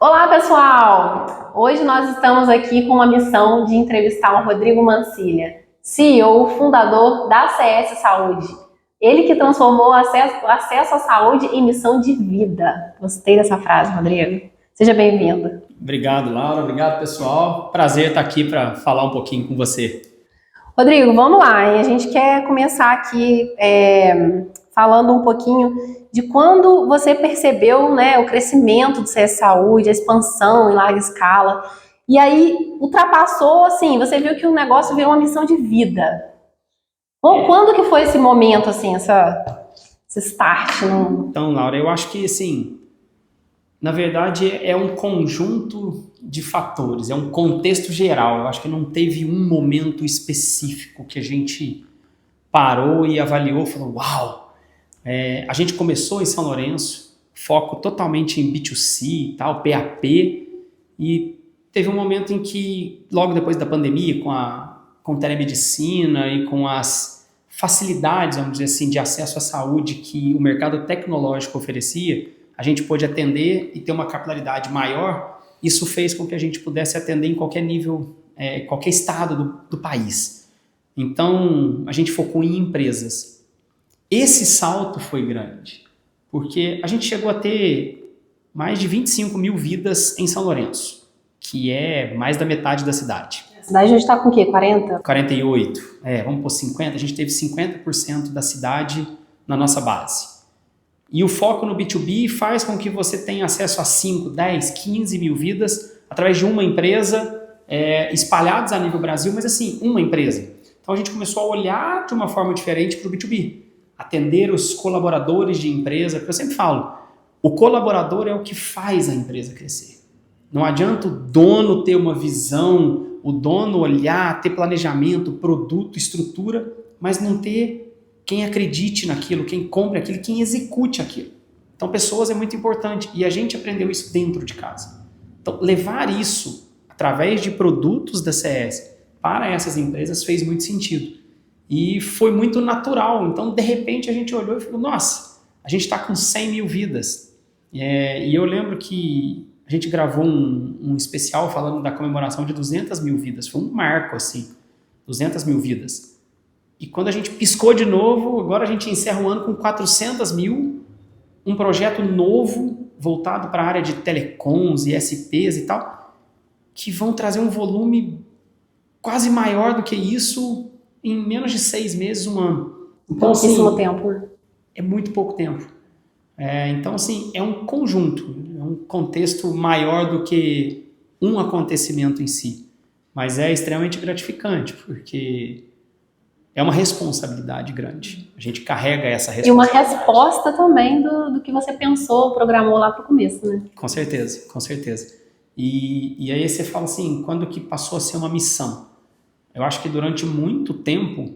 Olá, pessoal! Hoje nós estamos aqui com a missão de entrevistar o Rodrigo Mancilha, CEO, fundador da CS Saúde. Ele que transformou o acesso à saúde em missão de vida. Gostei dessa frase, Rodrigo. Seja bem-vindo. Obrigado, Laura. Obrigado, pessoal. Prazer estar aqui para falar um pouquinho com você. Rodrigo, vamos lá, hein? A gente quer começar aqui falando um pouquinho de quando você percebeu, né, o crescimento do CS Saúde, a expansão em larga escala, e aí ultrapassou, assim, você viu que o negócio virou uma missão de vida. Bom, quando que foi esse momento, assim, esse start? Então, Laura, eu acho que, assim, na verdade é um conjunto de fatores, é um contexto geral. Eu acho que não teve um momento específico que a gente parou e avaliou e falou, uau! A gente começou em São Lourenço, foco totalmente em B2C e tal, PAP, e teve um momento em que, logo depois da pandemia, com telemedicina e com as facilidades, vamos dizer assim, de acesso à saúde que o mercado tecnológico oferecia, a gente pôde atender e ter uma capilaridade maior. Isso fez com que a gente pudesse atender em qualquer nível, qualquer estado do país. Então, a gente focou em empresas. Esse salto foi grande, porque a gente chegou a ter mais de 25 mil vidas em São Lourenço, que é mais da metade da cidade. A cidade hoje está com o quê? 40? 48. Vamos pôr 50. A gente teve 50% da cidade na nossa base. E o foco no B2B faz com que você tenha acesso a 5, 10, 15 mil vidas através de uma empresa, espalhados a nível Brasil, mas assim, uma empresa. Então a gente começou a olhar de uma forma diferente para o B2B. Atender os colaboradores de empresa, porque eu sempre falo, o colaborador é o que faz a empresa crescer. Não adianta o dono ter uma visão, o dono olhar, ter planejamento, produto, estrutura, mas não ter quem acredite naquilo, quem compre aquilo, quem execute aquilo. Então, pessoas é muito importante e a gente aprendeu isso dentro de casa. Então, levar isso através de produtos da CS para essas empresas fez muito sentido. E foi muito natural. Então, de repente, a gente olhou e falou, nossa, a gente está com 100 mil vidas. E eu lembro que a gente gravou um especial falando da comemoração de 200 mil vidas. Foi um marco, assim, 200 mil vidas. E quando a gente piscou de novo, agora a gente encerra o ano com 400 mil, um projeto novo, voltado para a área de telecoms, ISPs e tal, que vão trazer um volume quase maior do que isso em menos de 6 meses, um ano. Então, pouquíssimo tempo. É muito pouco tempo. Então, assim, é um conjunto, é um contexto maior do que um acontecimento em si. Mas é extremamente gratificante, porque é uma responsabilidade grande. A gente carrega essa responsabilidade. E uma resposta também do que você pensou, programou lá para o começo, né? Com certeza, com certeza. E aí você fala assim, quando que passou a ser uma missão? Eu acho que durante muito tempo,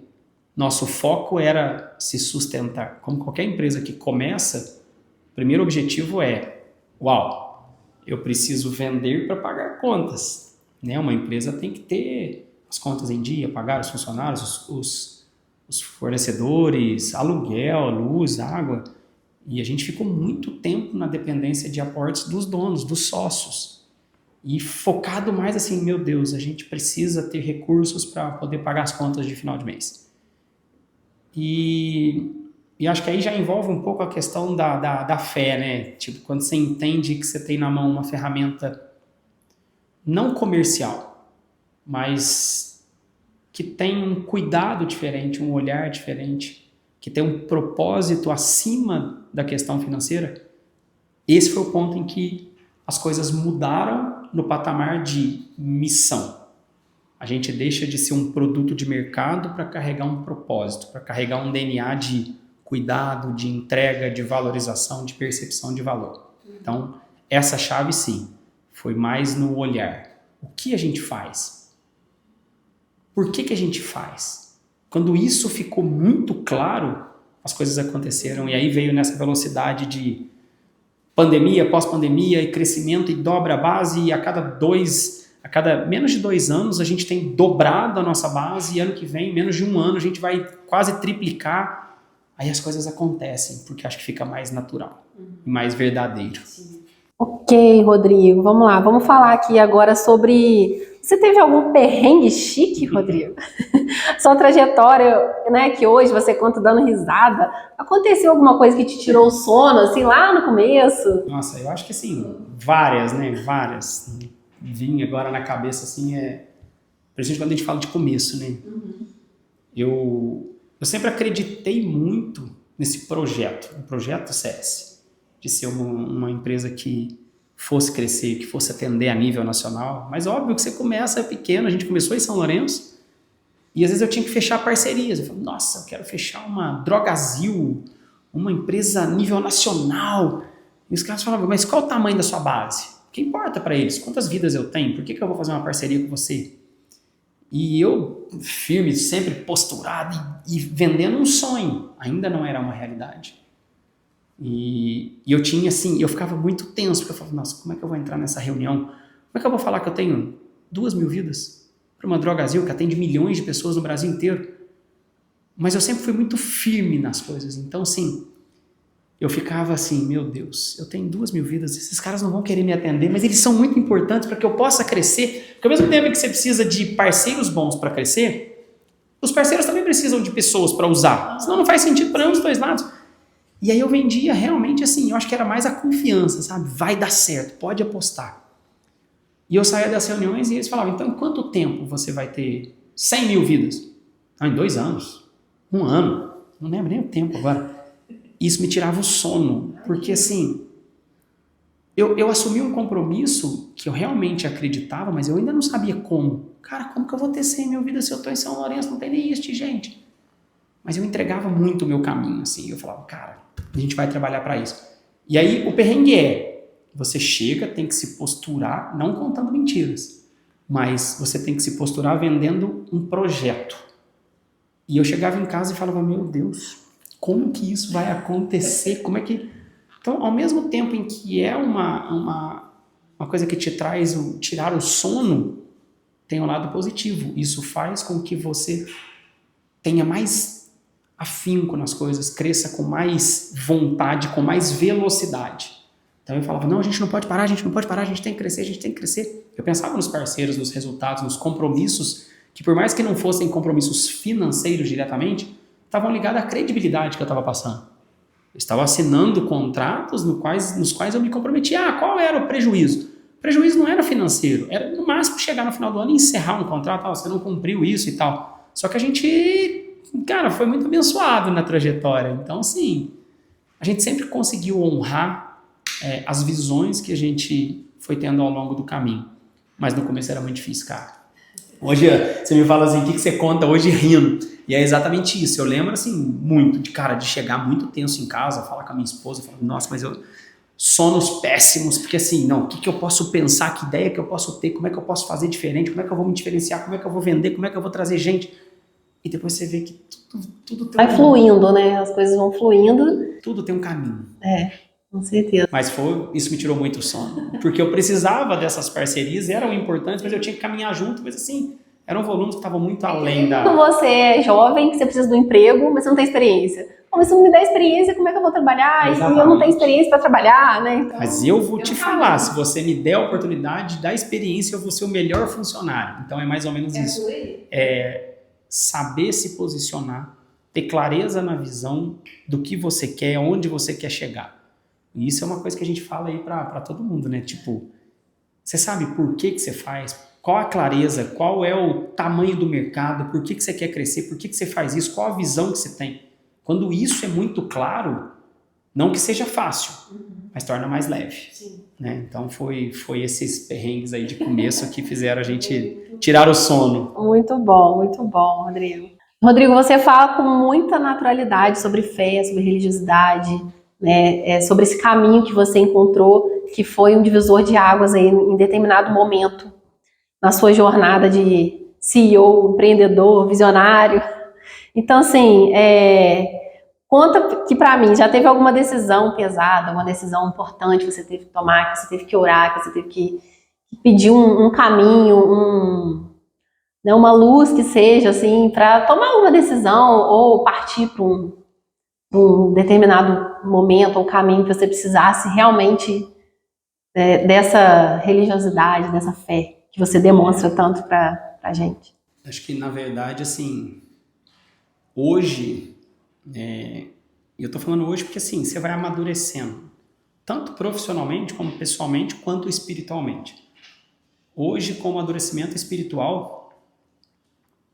nosso foco era se sustentar. Como qualquer empresa que começa, o primeiro objetivo é, uau, eu preciso vender para pagar contas. Né? Uma empresa tem que ter as contas em dia, pagar os funcionários, os fornecedores, aluguel, luz, água. E a gente ficou muito tempo na dependência de aportes dos donos, dos sócios. E focado mais assim, meu Deus, a gente precisa ter recursos para poder pagar as contas de final de mês. E acho que aí já envolve um pouco a questão da fé, né? Tipo, quando você entende que você tem na mão uma ferramenta não comercial, mas que tem um cuidado diferente, um olhar diferente, que tem um propósito acima da questão financeira, esse foi o ponto em que as coisas mudaram no patamar de missão. A gente deixa de ser um produto de mercado para carregar um propósito, para carregar um DNA de cuidado, de entrega, de valorização, de percepção de valor. Então, essa chave sim, foi mais no olhar. O que a gente faz? Por que a gente faz? Quando isso ficou muito claro, as coisas aconteceram e aí veio nessa velocidade de pandemia, pós-pandemia e crescimento e dobra a base e a cada menos de 2 anos a gente tem dobrado a nossa base e ano que vem, menos de 1 ano, a gente vai quase triplicar. Aí as coisas acontecem, porque acho que fica mais natural e mais verdadeiro. Sim. Ok, Rodrigo, vamos lá. Vamos falar aqui agora sobre. Você teve algum perrengue chique, Rodrigo? Sua trajetória, né, que hoje você conta dando risada. Aconteceu alguma coisa que te tirou o sono, assim, lá no começo? Nossa, eu acho que assim, várias, né? Várias. Vim agora na cabeça, assim, principalmente quando a gente fala de começo, né? Eu sempre acreditei muito nesse projeto, o projeto CS, de ser uma empresa que fosse crescer, que fosse atender a nível nacional. Mas óbvio que você começa pequeno, a gente começou em São Lourenço, e às vezes eu tinha que fechar parcerias. Eu falei, nossa, eu quero fechar uma Drogazil, uma empresa a nível nacional. E os caras falavam, mas qual o tamanho da sua base? O que importa para eles? Quantas vidas eu tenho? Por que eu vou fazer uma parceria com você? E eu, firme, sempre posturado e vendendo um sonho. Ainda não era uma realidade. E eu tinha assim, eu ficava muito tenso, porque eu falava, nossa, como é que eu vou entrar nessa reunião? Como é que eu vou falar que eu tenho 2.000 vidas para uma Drogazil que atende milhões de pessoas no Brasil inteiro? Mas eu sempre fui muito firme nas coisas. Então, assim, eu ficava assim, meu Deus, eu tenho 2.000 vidas, esses caras não vão querer me atender, mas eles são muito importantes para que eu possa crescer. Porque ao mesmo tempo que você precisa de parceiros bons para crescer, os parceiros também precisam de pessoas para usar. Senão não faz sentido para ambos os dois lados. E aí eu vendia realmente assim, eu acho que era mais a confiança, sabe? Vai dar certo, pode apostar. E eu saía das reuniões e eles falavam, então em quanto tempo você vai ter 100.000 vidas? Ah, em 2 anos, 1 ano, não lembro nem o tempo agora. Isso me tirava o sono, porque assim, eu assumi um compromisso que eu realmente acreditava, mas eu ainda não sabia como. Cara, como que eu vou ter 100.000 vidas se eu estou em São Lourenço? Não tem nem isso, gente. Mas eu entregava muito o meu caminho, assim. Eu falava, cara, a gente vai trabalhar para isso. E aí o perrengue você chega, tem que se posturar, não contando mentiras, mas você tem que se posturar vendendo um projeto. E eu chegava em casa e falava, meu Deus, como que isso vai acontecer? Como é que... Então, ao mesmo tempo em que é uma coisa que te traz tirar o sono, tem um lado positivo. Isso faz com que você tenha mais afinco nas coisas, cresça com mais vontade, com mais velocidade. Então eu falava, não, a gente não pode parar, a gente não pode parar, a gente tem que crescer, a gente tem que crescer. Eu pensava nos parceiros, nos resultados, nos compromissos, que por mais que não fossem compromissos financeiros diretamente, estavam ligados à credibilidade que eu estava passando. Eu estava assinando contratos nos quais eu me comprometia. Qual era o prejuízo? O prejuízo não era financeiro, era no máximo chegar no final do ano e encerrar um contrato, você não cumpriu isso e tal. Só que a gente, cara, foi muito abençoado na trajetória. Então, assim, a gente sempre conseguiu honrar as visões que a gente foi tendo ao longo do caminho. Mas no começo era muito difícil, cara. Hoje você me fala assim, o que você conta hoje rindo? E é exatamente isso. Eu lembro assim, muito de chegar muito tenso em casa, falar com a minha esposa, falar, nossa, mas sonos péssimos, porque assim, não, o que eu posso pensar, que ideia que eu posso ter, como é que eu posso fazer diferente, como é que eu vou me diferenciar, como é que eu vou vender, como é que eu vou trazer gente. E depois você vê que tudo tem Vai fluindo, né? As coisas vão fluindo. Tudo tem um caminho. Com certeza. Mas isso me tirou muito sono, porque eu precisava dessas parcerias, eram importantes, mas eu tinha que caminhar junto, mas assim, eram volumes que estavam muito além da... Quando você é jovem, que você precisa do emprego, mas você não tem experiência. Mas se não me der experiência, como é que eu vou trabalhar? Exatamente. E eu não tenho experiência para trabalhar, né? Então, mas eu vou te falar, se você me der a oportunidade da experiência, eu vou ser o melhor funcionário. Então é mais ou menos isso. Saber se posicionar, ter clareza na visão do que você quer, onde você quer chegar. E isso é uma coisa que a gente fala aí para todo mundo, né? Tipo, você sabe por que você faz? Qual a clareza? Qual é o tamanho do mercado? Por que você quer crescer? Por que você faz isso? Qual a visão que você tem? Quando isso é muito claro, não que seja fácil, mas torna mais leve. Né? Então foi esses perrengues aí de começo que fizeram a gente tirar o sono. Muito bom, Rodrigo. Rodrigo, você fala com muita naturalidade sobre fé, sobre religiosidade, né? Sobre esse caminho que você encontrou, que foi um divisor de águas aí em determinado momento na sua jornada de CEO, empreendedor, visionário. Então, assim, conta que para mim já teve alguma decisão pesada, uma decisão importante que você teve que tomar, que você teve que orar, que você teve que pedir um caminho, né, uma luz que seja, assim, para tomar uma decisão ou partir para um determinado momento ou caminho que você precisasse realmente dessa religiosidade, dessa fé que você demonstra tanto pra gente? Acho que, na verdade, assim, hoje, e eu tô falando hoje porque, assim, você vai amadurecendo, tanto profissionalmente, como pessoalmente, quanto espiritualmente. Hoje, com o amadurecimento espiritual,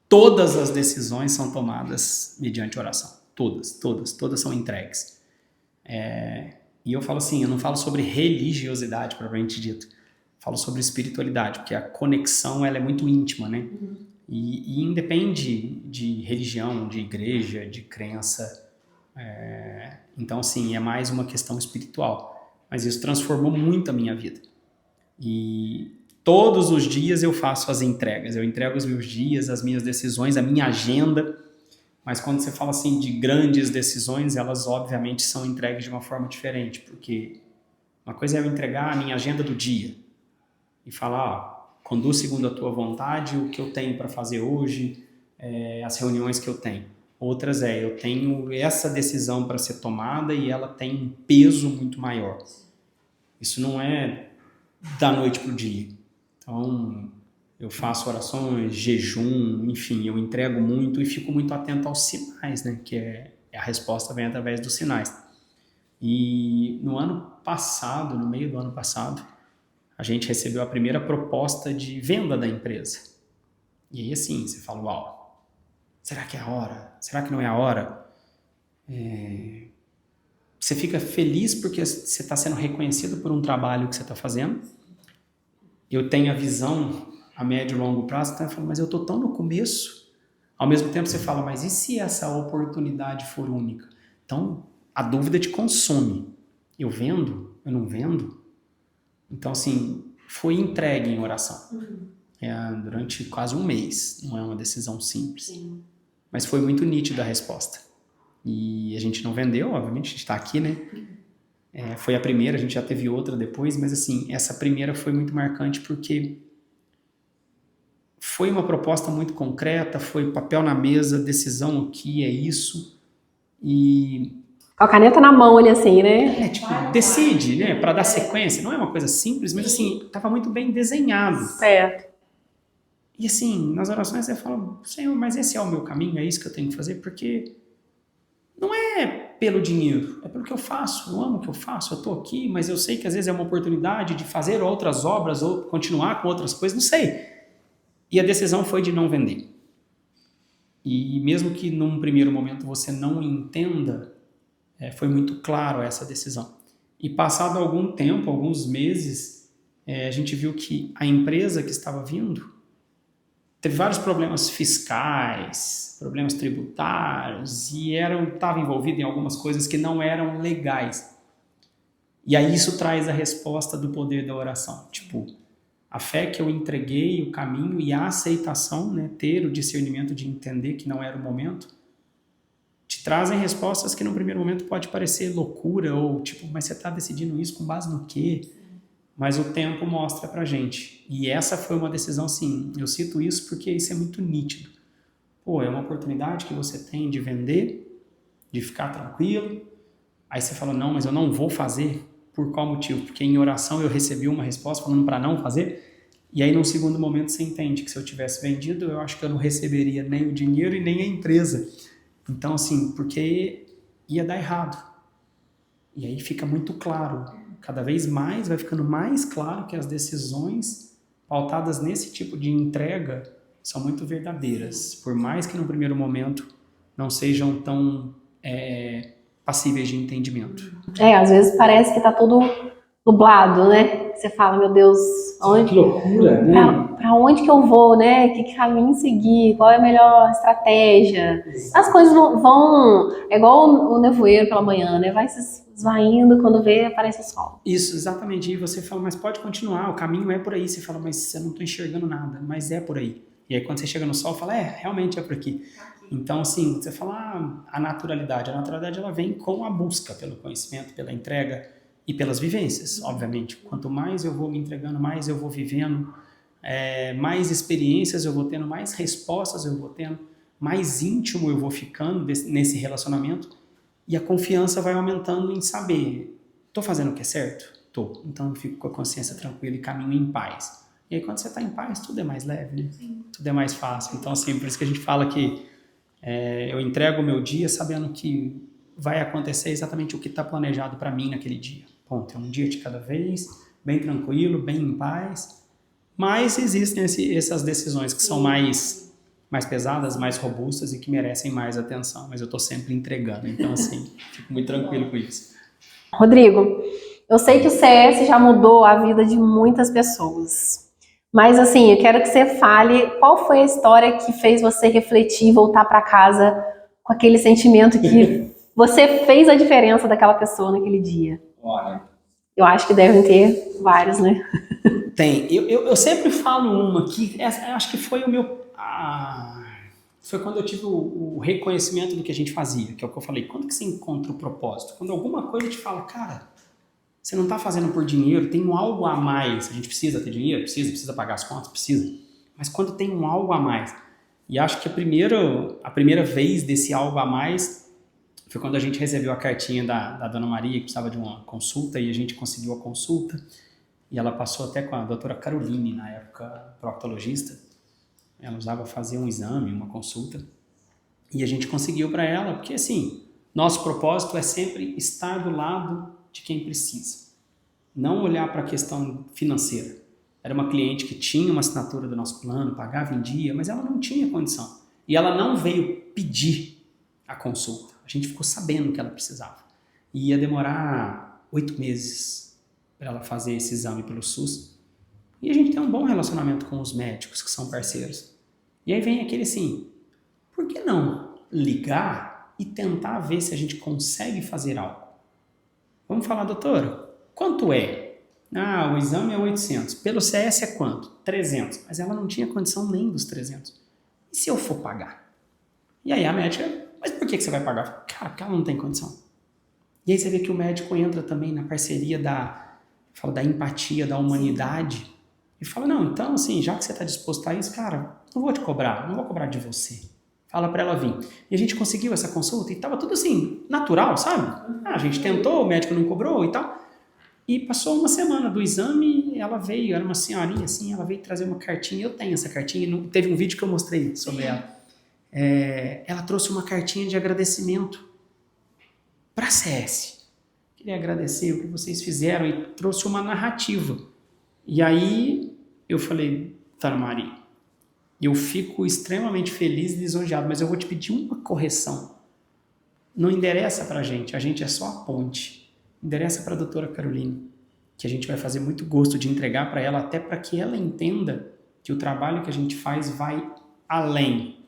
todas as decisões são tomadas mediante oração. Todas são entregues. E eu falo assim, eu não falo sobre religiosidade, propriamente dito. Falo sobre espiritualidade, porque a conexão ela é muito íntima, né? E independe de religião, de igreja, de crença. Então, assim, é mais uma questão espiritual. Mas isso transformou muito a minha vida. E todos os dias eu faço as entregas. Eu entrego os meus dias, as minhas decisões, a minha agenda. Mas quando você fala assim de grandes decisões, elas obviamente são entregues de uma forma diferente. Porque uma coisa é eu entregar a minha agenda do dia e falar, conduz segundo a tua vontade o que eu tenho para fazer hoje, as reuniões que eu tenho. Outras eu tenho essa decisão para ser tomada e ela tem um peso muito maior. Isso não é da noite para o dia. Então, eu faço orações, jejum, enfim, eu entrego muito e fico muito atento aos sinais, né? Que a resposta vem através dos sinais. E no ano passado, no meio do ano passado, a gente recebeu a primeira proposta de venda da empresa. E aí, assim, você fala, uau, será que é a hora? Será que não é a hora? Você fica feliz porque você está sendo reconhecido por um trabalho que você está fazendo. Eu tenho a visão a médio e longo prazo, então eu falo, mas eu estou tão no começo. Ao mesmo tempo você fala, mas e se essa oportunidade for única? Então, a dúvida te consome. Eu vendo? Eu não vendo? Então, assim, foi entregue em oração. Durante quase um mês. Não é uma decisão simples. Sim. Mas foi muito nítida a resposta. E a gente não vendeu, obviamente, a gente está aqui, né? Foi a primeira, a gente já teve outra depois, mas assim, essa primeira foi muito marcante porque foi uma proposta muito concreta, foi papel na mesa, decisão aqui, é isso. E com a caneta na mão ali assim, né? Tipo, decide, né? Para dar sequência. Não é uma coisa simples, mas assim, estava muito bem desenhado. Certo. E assim, nas orações você fala, Senhor, mas esse é o meu caminho, é isso que eu tenho que fazer, porque não é pelo dinheiro, é pelo que eu faço, eu amo o que eu faço, eu estou aqui, mas eu sei que às vezes é uma oportunidade de fazer outras obras ou continuar com outras coisas, não sei. E a decisão foi de não vender. E mesmo que num primeiro momento você não entenda, foi muito claro essa decisão. E passado algum tempo, alguns meses, a gente viu que a empresa que estava vindo teve vários problemas fiscais, problemas tributários, e estava envolvido em algumas coisas que não eram legais. E aí isso traz a resposta do poder da oração. Tipo, a fé que eu entreguei, o caminho e a aceitação, né, ter o discernimento de entender que não era o momento, te trazem respostas que no primeiro momento pode parecer loucura, ou tipo, mas você está decidindo isso com base no quê? Mas o tempo mostra pra gente. E essa foi uma decisão, sim, eu cito isso porque isso é muito nítido. Pô, é uma oportunidade que você tem de vender, de ficar tranquilo. Aí você fala, não, mas eu não vou fazer. Por qual motivo? Porque em oração eu recebi uma resposta falando para não fazer. E aí, num segundo momento, você entende que se eu tivesse vendido, eu acho que eu não receberia nem o dinheiro e nem a empresa. Então, assim, porque ia dar errado. E aí fica muito claro. Cada vez mais vai ficando mais claro que as decisões pautadas nesse tipo de entrega são muito verdadeiras. Por mais que no primeiro momento não sejam tão passíveis de entendimento. Às vezes parece que tá tudo nublado, né? Você fala, meu Deus, que loucura, né? Pra onde que eu vou, né? Que caminho seguir? Qual é a melhor estratégia? As coisas vão é igual o nevoeiro pela manhã, né? Vai se esvaindo, quando vê, aparece o sol. Isso, exatamente. E você fala, mas pode continuar, o caminho é por aí. Você fala, mas eu não tô enxergando nada, mas é por aí. E aí quando você chega no sol, fala, realmente é por aqui. Então, assim, você fala a naturalidade. A naturalidade, ela vem com a busca pelo conhecimento, pela entrega e pelas vivências, obviamente. Quanto mais eu vou me entregando, mais eu vou vivendo, mais experiências eu vou tendo, mais respostas eu vou tendo, mais íntimo eu vou ficando nesse relacionamento e a confiança vai aumentando em saber, estou fazendo o que é certo? Tô. Então eu fico com a consciência tranquila e caminho em paz. E aí quando você tá em paz, tudo é mais leve, né? Sim. Tudo é mais fácil. Então assim, por isso que a gente fala que eu entrego o meu dia sabendo que vai acontecer exatamente o que está planejado para mim naquele dia. Ponto. É um dia de cada vez, bem tranquilo, bem em paz. Mas existem essas decisões que são mais pesadas, mais robustas e que merecem mais atenção. Mas eu estou sempre entregando. Então, assim, fico muito tranquilo com isso. Rodrigo, eu sei que o CS já mudou a vida de muitas pessoas. Mas, assim, eu quero que você fale qual foi a história que fez você refletir e voltar para casa com aquele sentimento que você fez a diferença daquela pessoa naquele dia. Olha, eu acho que devem ter vários, né? Tem. Eu sempre falo uma que acho que foi o meu... foi quando eu tive o reconhecimento do que a gente fazia, que é o que eu falei. Quando que você encontra o propósito? Quando alguma coisa te fala, cara, você não está fazendo por dinheiro, tem um algo a mais. A gente precisa ter dinheiro? Precisa pagar as contas? Precisa. Mas quando tem um algo a mais. E acho que a primeira vez desse algo a mais foi quando a gente recebeu a cartinha da Dona Maria, que precisava de uma consulta, e a gente conseguiu a consulta. E ela passou até com a doutora Caroline, na época proctologista. Ela usava fazer um exame, uma consulta. E a gente conseguiu para ela, porque assim, nosso propósito é sempre estar do lado de quem precisa. Não olhar para a questão financeira. Era uma cliente que tinha uma assinatura do nosso plano, pagava em dia, mas ela não tinha condição. E ela não veio pedir a consulta. A gente ficou sabendo que ela precisava. E ia demorar 8 meses para ela fazer esse exame pelo SUS. E a gente tem um bom relacionamento com os médicos que são parceiros. E aí vem aquele assim, por que não ligar e tentar ver se a gente consegue fazer algo? Vamos falar, doutora, quanto é? O exame é 800. Pelo CS é quanto? 300. Mas ela não tinha condição nem dos 300. E se eu for pagar? E aí a médica, mas por que você vai pagar? Cara, porque ela não tem condição. E aí você vê que o médico entra também na parceria da empatia, da humanidade. E fala, não, então assim, já que você está disposto a isso, cara, não vou te cobrar, não vou cobrar de você. Fala para ela vir. E a gente conseguiu essa consulta e tava tudo assim, natural, sabe? A gente tentou, o médico não cobrou e tal. E passou uma semana do exame, ela veio, era uma senhorinha assim, ela veio trazer uma cartinha, eu tenho essa cartinha, teve um vídeo que eu mostrei sobre ela. Ela trouxe uma cartinha de agradecimento para a CS. Queria agradecer o que vocês fizeram e trouxe uma narrativa. E aí eu falei, Dona Maria, eu fico extremamente feliz e lisonjeado, mas eu vou te pedir uma correção. Não endereça para a gente é só a ponte. Endereça para a doutora Caroline, que a gente vai fazer muito gosto de entregar para ela, até para que ela entenda que o trabalho que a gente faz vai além.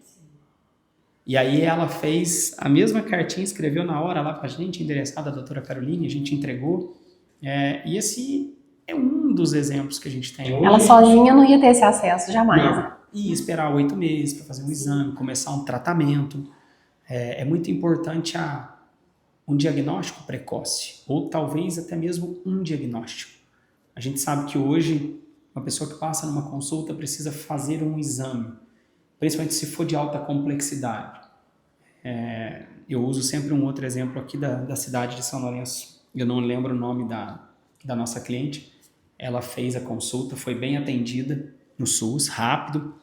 E aí ela fez a mesma cartinha, escreveu na hora lá para a gente, endereçada à doutora Caroline, a gente entregou. E esse é um dos exemplos que a gente tem. Ela sozinha não ia ter esse acesso, jamais. Não. E esperar 8 meses para fazer um exame, começar um tratamento. É muito importante um diagnóstico precoce, ou talvez até mesmo um diagnóstico. A gente sabe que hoje, uma pessoa que passa numa consulta precisa fazer um exame, principalmente se for de alta complexidade. Eu uso sempre um outro exemplo aqui da cidade de São Lourenço. Eu não lembro o nome da nossa cliente. Ela fez a consulta, foi bem atendida no SUS, rápido,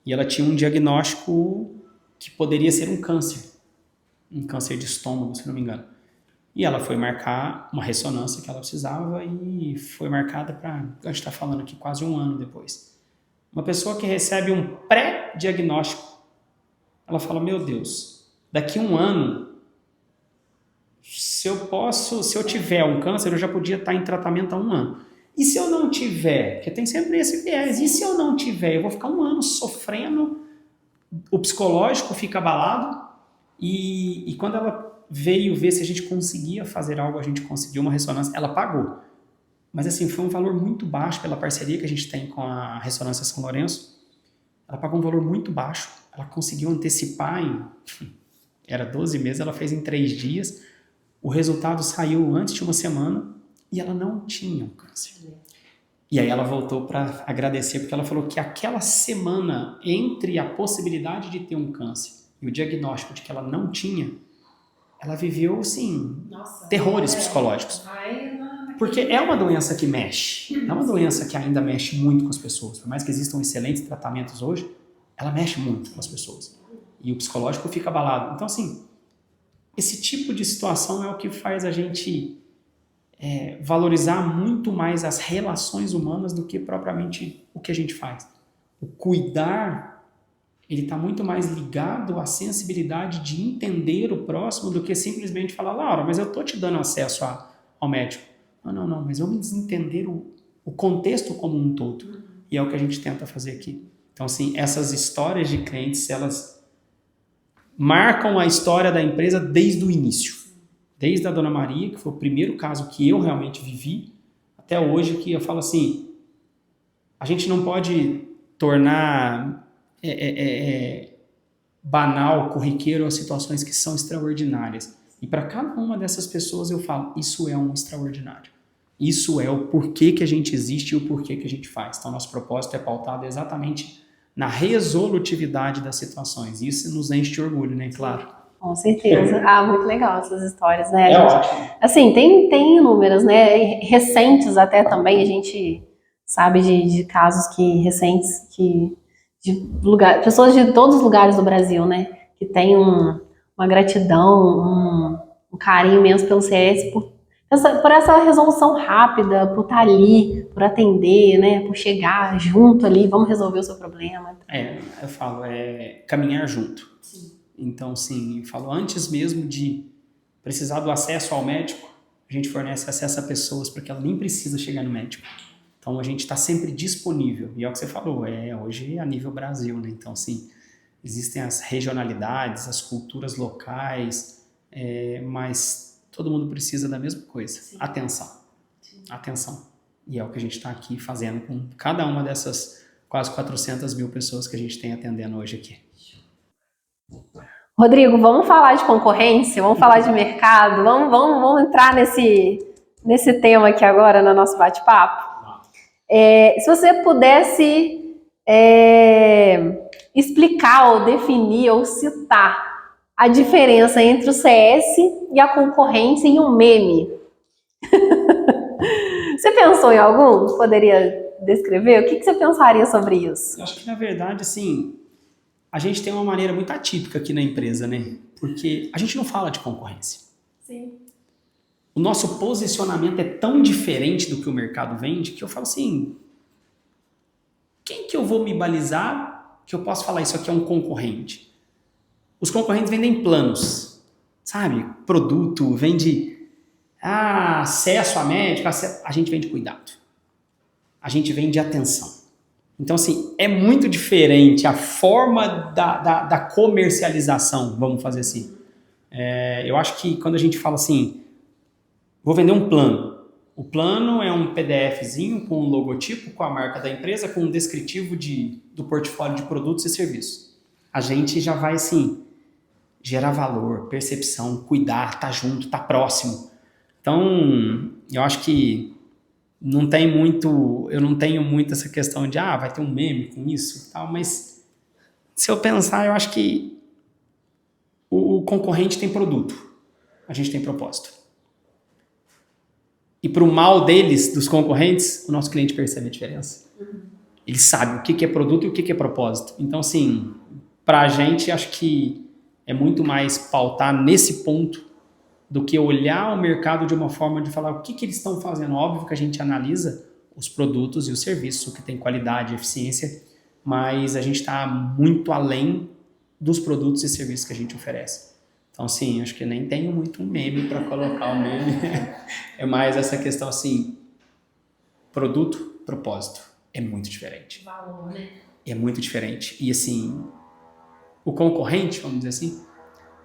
e ela tinha um diagnóstico que poderia ser um câncer de estômago, se não me engano. E ela foi marcar uma ressonância que ela precisava e foi marcada para, a gente está falando aqui, quase 1 ano depois. Uma pessoa que recebe um pré-diagnóstico, ela fala, meu Deus, daqui 1 ano, se eu tiver um câncer, eu já podia estar em tratamento há 1 ano. E se eu não tiver? Porque tem sempre esse viés. E se eu não tiver? Eu vou ficar 1 ano sofrendo, o psicológico fica abalado. E quando ela veio ver se a gente conseguia fazer algo, a gente conseguiu uma ressonância, ela pagou. Mas assim, foi um valor muito baixo pela parceria que a gente tem com a Ressonância São Lourenço. Ela pagou um valor muito baixo, ela conseguiu antecipar era 12 meses, ela fez em 3 dias. O resultado saiu antes de 1 semana e ela não tinha um câncer. E aí ela voltou para agradecer, porque ela falou que aquela semana entre a possibilidade de ter um câncer e o diagnóstico de que ela não tinha, ela viveu, assim, terrores psicológicos. Porque é uma doença que mexe. É uma doença que ainda mexe muito com as pessoas. Por mais que existam excelentes tratamentos hoje, ela mexe muito com as pessoas. E o psicológico fica abalado. Então, assim, esse tipo de situação é o que faz a gente valorizar muito mais as relações humanas do que propriamente o que a gente faz. O cuidar, ele está muito mais ligado à sensibilidade de entender o próximo do que simplesmente falar, Laura, mas eu estou te dando acesso ao médico. Não, mas vamos entender o contexto como um todo. E é o que a gente tenta fazer aqui. Então, assim, essas histórias de clientes, elas marcam a história da empresa desde o início. Desde a Dona Maria, que foi o primeiro caso que eu realmente vivi, até hoje, que eu falo assim, a gente não pode tornar banal, corriqueiro as situações que são extraordinárias. E para cada uma dessas pessoas eu falo, isso é um extraordinário. Isso é o porquê que a gente existe e o porquê que a gente faz. Então, nosso propósito é pautado exatamente na resolutividade das situações. Isso nos enche de orgulho, né? Claro. Com certeza. Muito legal essas histórias, né? Ótimo. Assim, tem inúmeras, né? Recentes até também, a gente sabe de casos recentes pessoas de todos os lugares do Brasil, né? Que têm uma gratidão, um carinho imenso pelo CS por essa resolução rápida, por estar ali, por atender, né? Por chegar junto ali, vamos resolver o seu problema. Eu falo, caminhar junto. Sim. Então, sim, eu falo, antes mesmo de precisar do acesso ao médico, a gente fornece acesso a pessoas para que ela nem precisa chegar no médico. Então, a gente está sempre disponível. E é o que você falou, hoje a nível Brasil, né? Então, sim, existem as regionalidades, as culturas locais, mas todo mundo precisa da mesma coisa. Sim. Atenção. Sim. Atenção. E é o que a gente está aqui fazendo com cada uma dessas quase 400 mil pessoas que a gente tem atendendo hoje aqui. Rodrigo, vamos falar de concorrência, vamos falar de mercado, vamos entrar nesse tema aqui agora no nosso bate-papo. Se você pudesse explicar ou definir ou citar a diferença entre o CS e a concorrência em um meme. Você pensou em algum? Poderia descrever? O que você pensaria sobre isso? Eu acho que, na verdade, assim, a gente tem uma maneira muito atípica aqui na empresa, né? Porque a gente não fala de concorrência. Sim. O nosso posicionamento é tão diferente do que o mercado vende que eu falo assim, quem que eu vou me balizar que eu posso falar isso aqui é um concorrente? Os concorrentes vendem planos, sabe? Produto, vende acesso a médico, a gente vende cuidado. A gente vende atenção. Então, assim, é muito diferente a forma da comercialização, vamos fazer assim. Eu acho que quando a gente fala assim, vou vender um plano. O plano é um PDFzinho com um logotipo, com a marca da empresa, com um descritivo do portfólio de produtos e serviços. A gente já vai, assim, gerar valor, percepção, cuidar, tá junto, tá próximo. Então, eu acho que eu não tenho muito essa questão de, vai ter um meme com isso e tal, mas se eu pensar, eu acho que o concorrente tem produto, a gente tem propósito. E para o mal dos concorrentes, o nosso cliente percebe a diferença. Ele sabe o que é produto e o que é propósito. Então, assim, para a gente, acho que é muito mais pautar nesse ponto do que olhar o mercado de uma forma de falar o que eles estão fazendo. Óbvio que a gente analisa os produtos e os serviços, o que tem qualidade e eficiência, mas a gente está muito além dos produtos e serviços que a gente oferece. Então, sim, acho que nem tenho muito um meme para colocar o meme. É mais essa questão, assim, produto, propósito. É muito diferente. Valor, né? É muito diferente. E, assim, o concorrente, vamos dizer assim,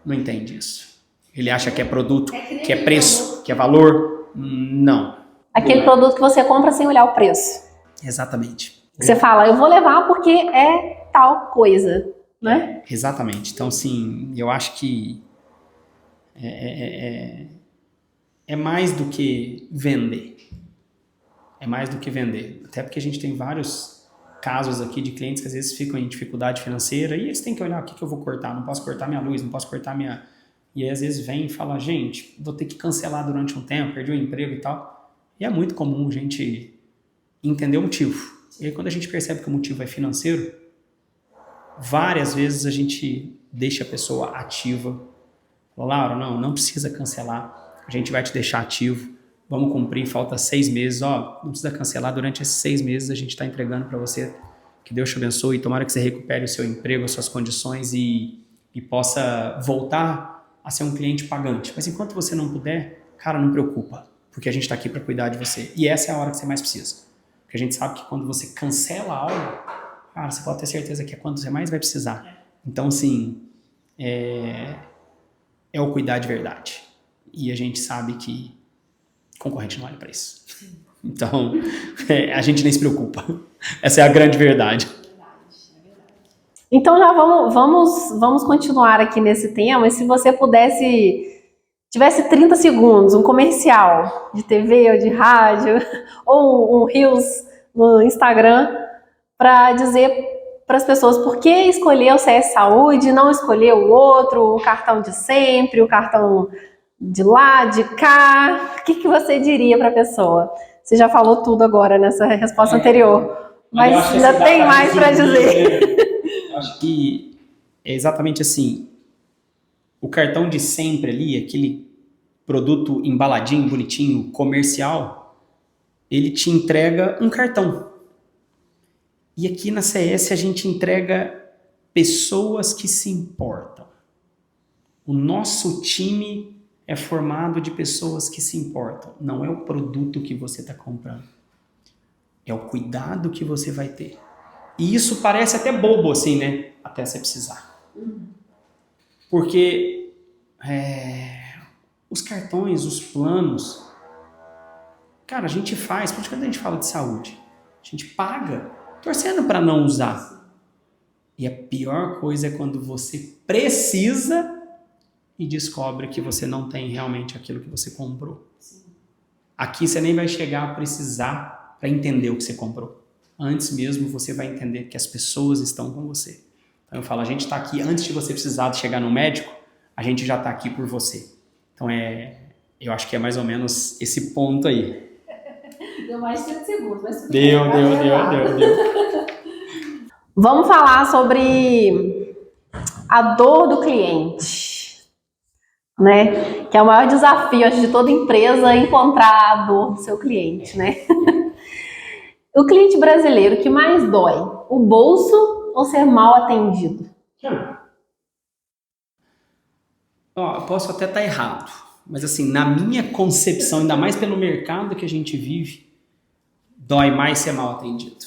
não entende isso. Ele acha que é produto, que é preço, que é valor. Não. Aquele produto que você compra sem olhar o preço. Exatamente. Você fala, eu vou levar porque é tal coisa, né? Exatamente. Então, assim, eu acho que é mais do que vender. É mais do que vender. Até porque a gente tem vários casos aqui de clientes que às vezes ficam em dificuldade financeira e eles têm que olhar o que eu vou cortar. Não posso cortar minha luz, não posso cortar minha... E aí às vezes vem e fala, gente, vou ter que cancelar durante um tempo, perdi o emprego e tal. E é muito comum a gente entender o motivo. E aí quando a gente percebe que o motivo é financeiro, várias vezes a gente deixa a pessoa ativa. Fala, Laura, não precisa cancelar. A gente vai te deixar ativo. Vamos cumprir, falta 6 meses. Ó, não precisa cancelar. Durante esses 6 meses a gente está entregando para você. Que Deus te abençoe. Tomara que você recupere o seu emprego, as suas condições e possa voltar a ser um cliente pagante. Mas enquanto você não puder, cara, não preocupa. Porque a gente está aqui para cuidar de você. E essa é a hora que você mais precisa. Porque a gente sabe que quando você cancela algo, cara, você pode ter certeza que é quando você mais vai precisar. Então, assim, é o cuidar de verdade. E a gente sabe que concorrente não olha para isso. Então, a gente nem se preocupa. Essa é a grande verdade. Então já vamos continuar aqui nesse tema. E se você tivesse 30 segundos, um comercial de TV ou de rádio, ou um Reels no Instagram, para dizer para as pessoas por que escolher o CS Saúde, não escolher o outro, o cartão de sempre, o cartão de lá, de cá, o que você diria para a pessoa? Você já falou tudo agora nessa resposta anterior, mas ainda tem mais para dizer. Eu acho que é exatamente assim, o cartão de sempre ali, aquele produto embaladinho, bonitinho, comercial, ele te entrega um cartão. E aqui na CS a gente entrega pessoas que se importam. O nosso time é formado de pessoas que se importam. Não é o produto que você está comprando. É o cuidado que você vai ter. E isso parece até bobo assim, né? Até você precisar. Porque os cartões, os planos, cara, a gente faz, por quando a gente fala de saúde, a gente paga torcendo para não usar. E a pior coisa é quando você precisa e descobre que você não tem realmente aquilo que você comprou. Aqui você nem vai chegar a precisar para entender o que você comprou. Antes mesmo você vai entender que as pessoas estão com você. Então eu falo, a gente está aqui antes de você precisar de chegar no médico, a gente já está aqui por você. Então eu acho que é mais ou menos esse ponto aí. Deu mais de 30 segundos, mas tudo Deu. Vamos falar sobre a dor do cliente, né? Que é o maior desafio, acho, de toda empresa, encontrar a dor do seu cliente, né? O cliente brasileiro que mais dói, o bolso ou ser mal atendido? Eu posso até estar errado, mas assim, na minha concepção, ainda mais pelo mercado que a gente vive, dói mais ser mal atendido.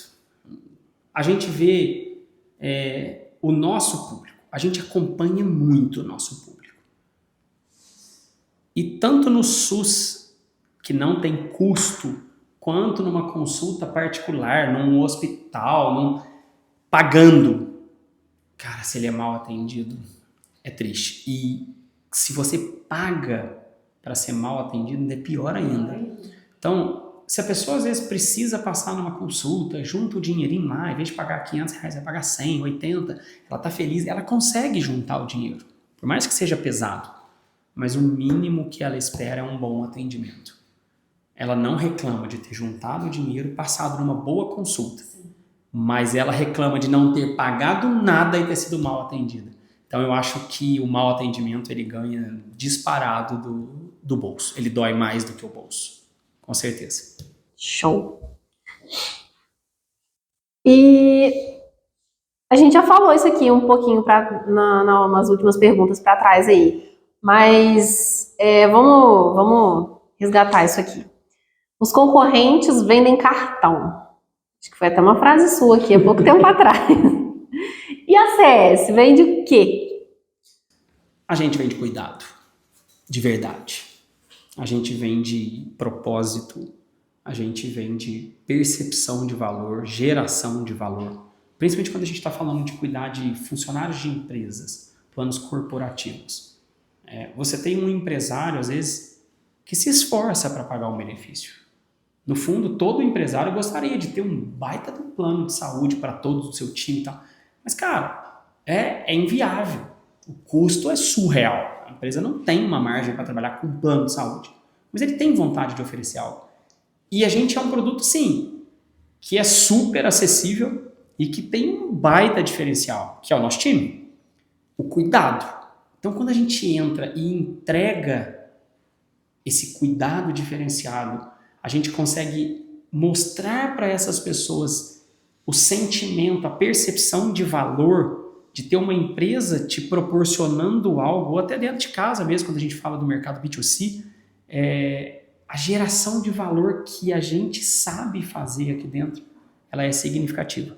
A gente vê o nosso público, a gente acompanha muito o nosso público. E tanto no SUS, que não tem custo, quanto numa consulta particular, num hospital, pagando. Cara, se ele é mal atendido, é triste. E se você paga para ser mal atendido, é pior ainda. Então, se a pessoa às vezes precisa passar numa consulta, junta o dinheirinho lá, em vez de pagar R$500, vai pagar 100, 80, ela tá feliz, ela consegue juntar o dinheiro, por mais que seja pesado, mas o mínimo que ela espera é um bom atendimento. Ela não reclama de ter juntado o dinheiro, passado numa boa consulta, mas ela reclama de não ter pagado nada e ter sido mal atendida. Então eu acho que o mau atendimento ele ganha disparado do bolso, ele dói mais do que o bolso. Com certeza. Show. E a gente já falou isso aqui um pouquinho nas últimas perguntas para trás aí. Mas vamos resgatar isso aqui. Os concorrentes vendem cartão. Acho que foi até uma frase sua aqui, há pouco tempo atrás. E a CS vende o quê? A gente vende cuidado. De verdade. A gente vende propósito, a gente vende percepção de valor, geração de valor. Principalmente quando a gente está falando de cuidar de funcionários de empresas, planos corporativos. Você tem um empresário, às vezes, que se esforça para pagar um benefício. No fundo, todo empresário gostaria de ter um baita de um plano de saúde para todos do seu time e tal. Mas, cara, é inviável. O custo é surreal. A empresa não tem uma margem para trabalhar com um plano de saúde, mas ele tem vontade de oferecer algo. E a gente é um produto, sim, que é super acessível e que tem um baita diferencial, que é o nosso time. O cuidado. Então, quando a gente entra e entrega esse cuidado diferenciado, a gente consegue mostrar para essas pessoas o sentimento, a percepção de valor de ter uma empresa te proporcionando algo, ou até dentro de casa mesmo, quando a gente fala do mercado B2C, a geração de valor que a gente sabe fazer aqui dentro, ela é significativa.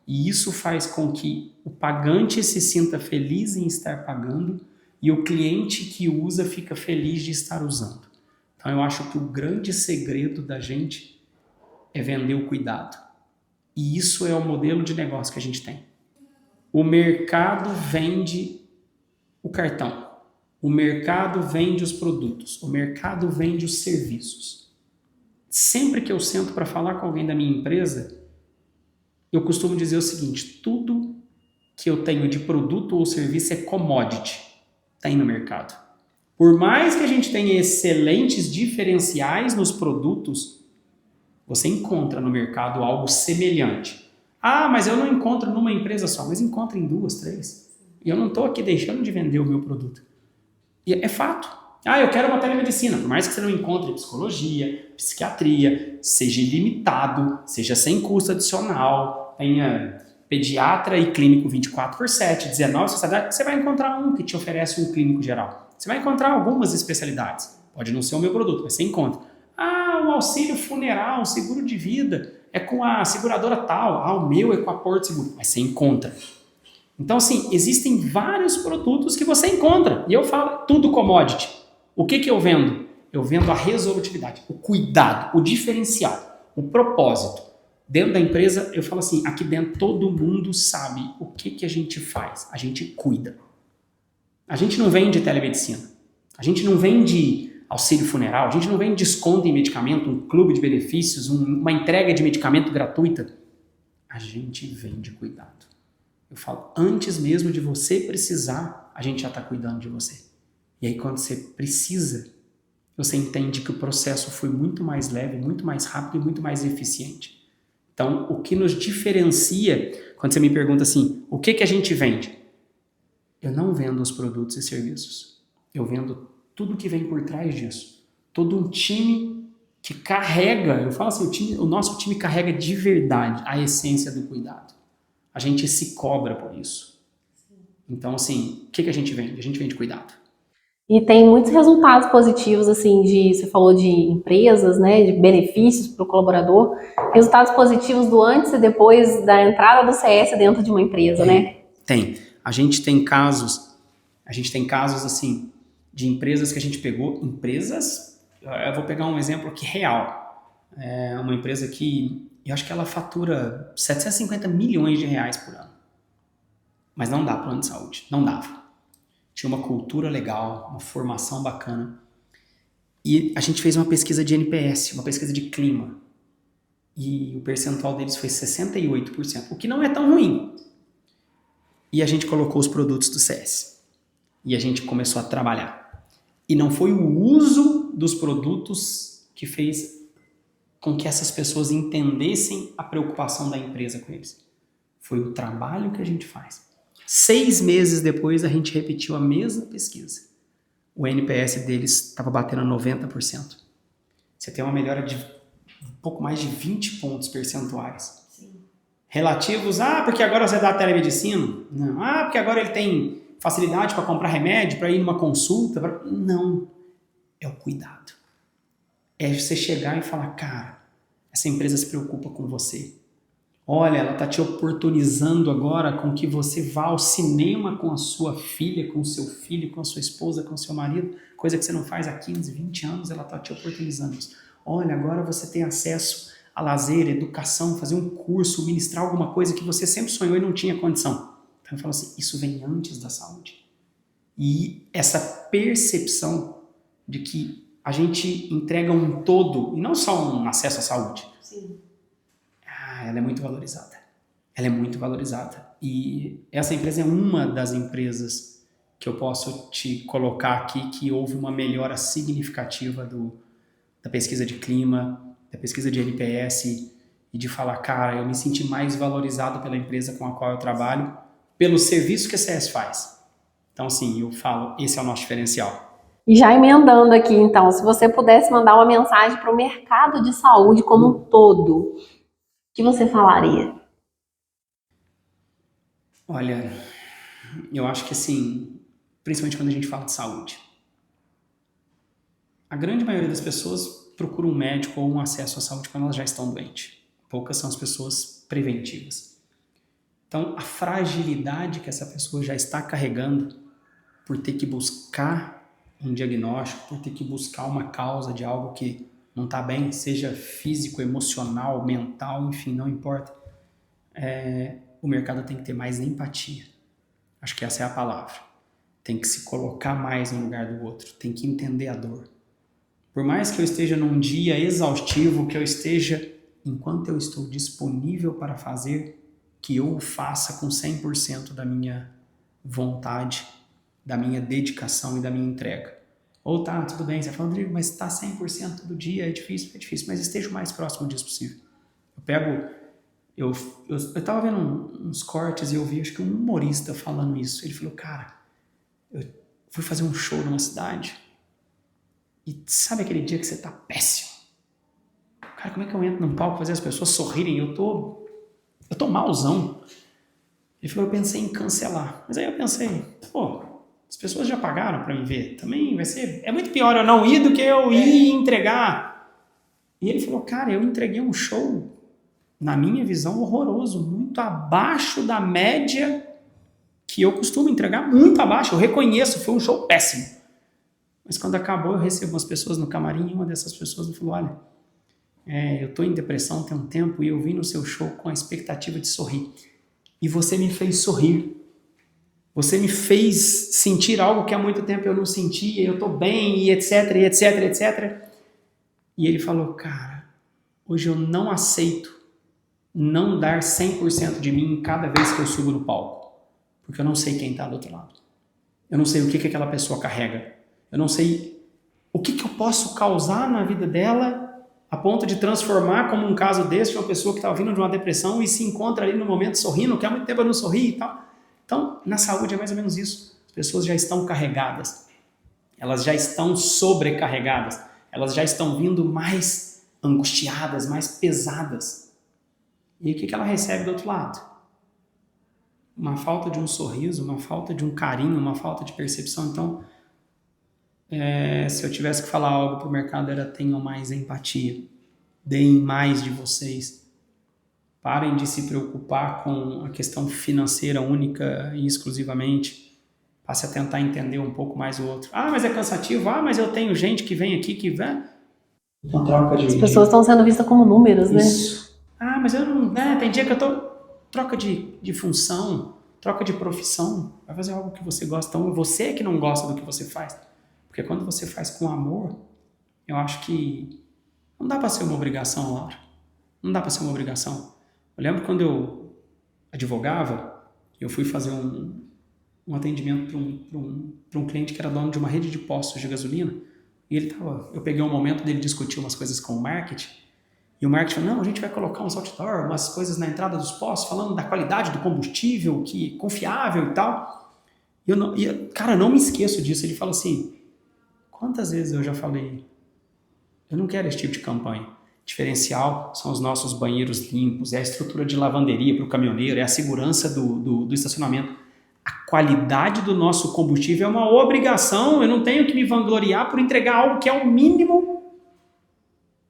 E isso faz com que o pagante se sinta feliz em estar pagando e o cliente que usa fica feliz de estar usando. Então eu acho que o grande segredo da gente é vender o cuidado. E isso é o modelo de negócio que a gente tem. O mercado vende o cartão. O mercado vende os produtos. O mercado vende os serviços. Sempre que eu sento para falar com alguém da minha empresa, eu costumo dizer o seguinte: tudo que eu tenho de produto ou serviço é commodity. Tem no mercado. Por mais que a gente tenha excelentes diferenciais nos produtos, você encontra no mercado algo semelhante. Ah, mas eu não encontro numa empresa só, mas encontro em 2, 3. E eu não estou aqui deixando de vender o meu produto. E é fato. Ah, eu quero uma telemedicina. Por mais que você não encontre psicologia, psiquiatria, seja ilimitado, seja sem custo adicional, tenha pediatra e clínico 24/7, 19 especialidades, você vai encontrar um que te oferece um clínico geral. Você vai encontrar algumas especialidades. Pode não ser o meu produto, mas você encontra. Ah, o auxílio funeral, o seguro de vida é com a seguradora tal. Ah, o meu é com a Porto Seguro. Mas você encontra. Então, assim, existem vários produtos que você encontra. E eu falo, tudo commodity. O que eu vendo? Eu vendo a resolutividade, o cuidado, o diferencial, o propósito. Dentro da empresa, eu falo assim, aqui dentro todo mundo sabe o que a gente faz. A gente cuida. A gente não vende telemedicina. A gente não vende auxílio funeral. A gente não vende desconto em medicamento, um clube de benefícios, uma entrega de medicamento gratuita. A gente vende cuidado. Eu falo, antes mesmo de você precisar, a gente já está cuidando de você. E aí quando você precisa, você entende que o processo foi muito mais leve, muito mais rápido e muito mais eficiente. Então, o que nos diferencia, quando você me pergunta assim, o que a gente vende? Eu não vendo os produtos e serviços. Eu vendo tudo que vem por trás disso. Todo um time que carrega, eu falo assim, o nosso time carrega de verdade a essência do cuidado. A gente se cobra por isso. Então, assim, o que a gente vende? A gente vende cuidado. E tem muitos resultados positivos, assim, você falou de empresas, né, de benefícios para o colaborador, resultados positivos do antes e depois da entrada do CS dentro de uma empresa, né? Tem. A gente tem casos, assim, de empresas que a gente pegou, eu vou pegar um exemplo aqui real. É uma empresa que, eu acho que ela fatura 750 milhões de reais por ano. Mas não dá plano de saúde, não dava. Tinha uma cultura legal, uma formação bacana. E a gente fez uma pesquisa de NPS, uma pesquisa de clima. E o percentual deles foi 68%, o que não é tão ruim. E a gente colocou os produtos do CS. E a gente começou a trabalhar. E não foi o uso dos produtos que fez com que essas pessoas entendessem a preocupação da empresa com eles. Foi o trabalho que a gente faz. 6 meses depois, a gente repetiu a mesma pesquisa. O NPS deles estava batendo 90%. Você tem uma melhora de um pouco mais de 20 pontos percentuais. Sim. Relativos, porque agora você dá telemedicina? Não. Porque agora ele tem facilidade para comprar remédio, para ir numa consulta? Não. É o cuidado. É você chegar e falar, cara, essa empresa se preocupa com você. Olha, ela está te oportunizando agora com que você vá ao cinema com a sua filha, com o seu filho, com a sua esposa, com o seu marido, coisa que você não faz há 15, 20 anos, ela está te oportunizando isso. Olha, agora você tem acesso a lazer, educação, fazer um curso, ministrar alguma coisa que você sempre sonhou e não tinha condição. Então eu falo assim, isso vem antes da saúde. E essa percepção de que a gente entrega um todo, e não só um acesso à saúde. Sim. Ela é muito valorizada. Ela é muito valorizada. E essa empresa é uma das empresas que eu posso te colocar aqui que houve uma melhora significativa da pesquisa de clima, da pesquisa de NPS e de falar, cara, eu me senti mais valorizado pela empresa com a qual eu trabalho, pelo serviço que a CS faz. Então, assim, eu falo, esse é o nosso diferencial. E já emendando aqui, então, se você pudesse mandar uma mensagem para o mercado de saúde como um todo, o que você falaria? Olha, eu acho que assim, principalmente quando a gente fala de saúde, a grande maioria das pessoas procura um médico ou um acesso à saúde quando elas já estão doentes. Poucas são as pessoas preventivas. Então, a fragilidade que essa pessoa já está carregando por ter que buscar um diagnóstico, por ter que buscar uma causa de algo que não está bem, seja físico, emocional, mental, enfim, não importa. O mercado tem que ter mais empatia. Acho que essa é a palavra. Tem que se colocar mais no lugar do outro, tem que entender a dor. Por mais que eu esteja num dia exaustivo, que eu esteja, enquanto eu estou disponível para fazer, que eu o faça com 100% da minha vontade, da minha dedicação e da minha entrega. Ou tá, tudo bem, você fala, Rodrigo, mas tá 100% do dia, é difícil, mas esteja o mais próximo disso possível. Eu tava vendo uns cortes e eu vi, acho que um humorista falando isso. Ele falou, cara, eu fui fazer um show numa cidade e sabe aquele dia que você tá péssimo? Cara, como é que eu entro num palco fazer as pessoas sorrirem? Eu tô malzão. Ele falou, eu pensei em cancelar. Mas aí eu pensei, pô, as pessoas já pagaram pra me ver. Também vai ser... É muito pior eu não ir do que eu ir entregar. E ele falou, cara, eu entreguei um show, na minha visão, horroroso. Muito abaixo da média que eu costumo entregar. Muito abaixo. Eu reconheço, foi um show péssimo. Mas quando acabou, eu recebo umas pessoas no camarim e uma dessas pessoas me falou, olha, eu tô em depressão tem um tempo e eu vim no seu show com a expectativa de sorrir. E você me fez sorrir. Você me fez sentir algo que há muito tempo eu não sentia, eu tô bem, e etc, e etc, etc. E ele falou, cara, hoje eu não aceito não dar 100% de mim cada vez que eu subo no palco. Porque eu não sei quem tá do outro lado. Eu não sei o que aquela pessoa carrega. Eu não sei o que eu posso causar na vida dela a ponto de transformar, como um caso desse, uma pessoa que está vindo de uma depressão e se encontra ali no momento sorrindo, que há muito tempo eu não sorri e tal. Então, na saúde é mais ou menos isso. As pessoas já estão carregadas. Elas já estão sobrecarregadas. Elas já estão vindo mais angustiadas, mais pesadas. E o que ela recebe do outro lado? Uma falta de um sorriso, uma falta de um carinho, uma falta de percepção. Então, se eu tivesse que falar algo para o mercado, era tenham mais empatia. Deem mais de vocês. Parem de se preocupar com a questão financeira única e exclusivamente. Passe a tentar entender um pouco mais o outro. Ah, mas é cansativo. Ah, mas eu tenho gente que vem aqui que vem. Uma troca de... As pessoas estão sendo vistas como números, Isso. Né? Ah, mas eu não... tem dia que eu tô... Troca de função, troca de profissão. Vai fazer algo que você gosta. Então, você é que não gosta do que você faz. Porque quando você faz com amor, eu acho que não dá para ser uma obrigação, Laura. Não dá para ser uma obrigação. Eu lembro quando eu advogava, eu fui fazer um atendimento para um cliente que era dono de uma rede de postos de gasolina. E eu peguei um momento dele discutir umas coisas com o marketing. E o marketing falou, não, a gente vai colocar uns outdoor, umas coisas na entrada dos postos, falando da qualidade do combustível, que confiável e tal. Cara, eu não me esqueço disso. Ele falou assim, quantas vezes eu já falei, eu não quero esse tipo de campanha. Diferencial são os nossos banheiros limpos, é a estrutura de lavanderia para o caminhoneiro, é a segurança do estacionamento. A qualidade do nosso combustível é uma obrigação, eu não tenho que me vangloriar por entregar algo que é o mínimo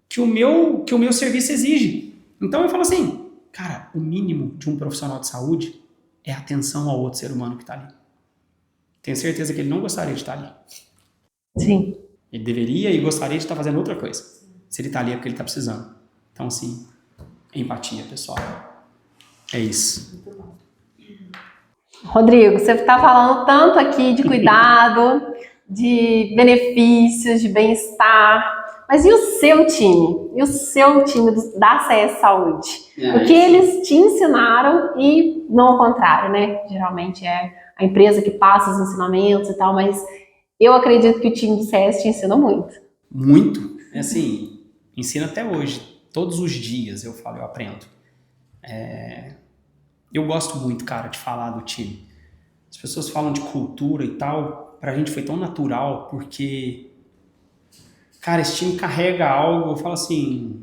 que o meu serviço exige. Então eu falo assim, cara, o mínimo de um profissional de saúde é atenção ao outro ser humano que está ali. Tenho certeza que ele não gostaria de estar ali. Sim. Ele deveria e gostaria de estar fazendo outra coisa. Se ele está ali é porque ele está precisando. Então, assim, empatia, pessoal. É isso. Rodrigo, você está falando tanto aqui de cuidado, de benefícios, de bem-estar, mas e o seu time? E o seu time da CS Saúde? O que eles te ensinaram e não ao contrário, né? Geralmente é a empresa que passa os ensinamentos e tal, mas eu acredito que o time do CS te ensina muito. Muito. Assim, ensina até hoje. Todos os dias eu falo, eu aprendo. Eu gosto muito, cara, de falar do time. As pessoas falam de cultura e tal, pra gente foi tão natural, porque, cara, esse time carrega algo, eu falo assim,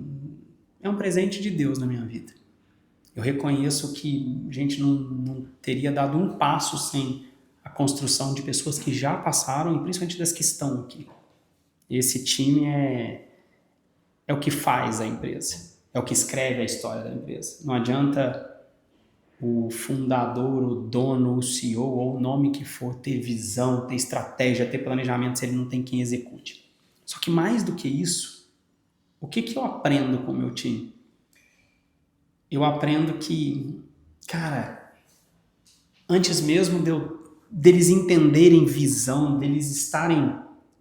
é um presente de Deus na minha vida. Eu reconheço que a gente não teria dado um passo sem a construção de pessoas que já passaram e principalmente das que estão aqui. Esse time é o que faz a empresa, é o que escreve a história da empresa. Não adianta o fundador, o dono, o CEO ou o nome que for ter visão, ter estratégia, ter planejamento se ele não tem quem execute. Só que mais do que isso, o que eu aprendo com o meu time? Eu aprendo que, cara, antes mesmo deles entenderem visão, deles estarem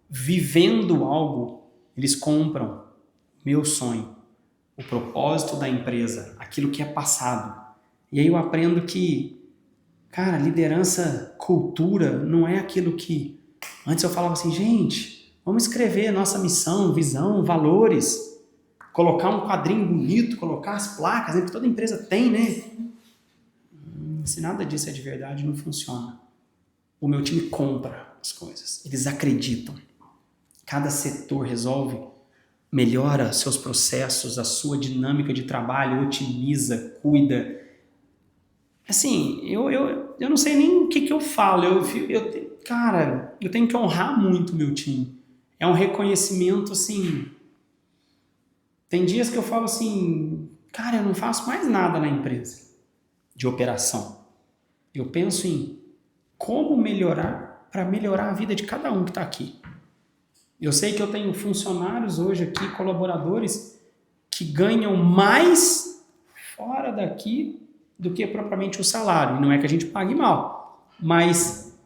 vivendo algo, eles compram meu sonho, o propósito da empresa, aquilo que é passado. E aí eu aprendo que, cara, liderança, cultura, não é aquilo que... Antes eu falava assim, gente, vamos escrever nossa missão, visão, valores, colocar um quadrinho bonito, colocar as placas, né, que toda empresa tem, né? Se nada disso é de verdade, não funciona. O meu time compra as coisas, eles acreditam. Cada setor resolve, melhora seus processos, a sua dinâmica de trabalho, otimiza, cuida. Assim, eu não sei nem o que eu falo. Cara, eu tenho que honrar muito o meu time. É um reconhecimento, assim... Tem dias que eu falo assim, cara, eu não faço mais nada na empresa de operação. Eu penso em como melhorar para melhorar a vida de cada um que está aqui. Eu sei que eu tenho funcionários hoje aqui, colaboradores, que ganham mais fora daqui do que propriamente o salário. E não é que a gente pague mal, mas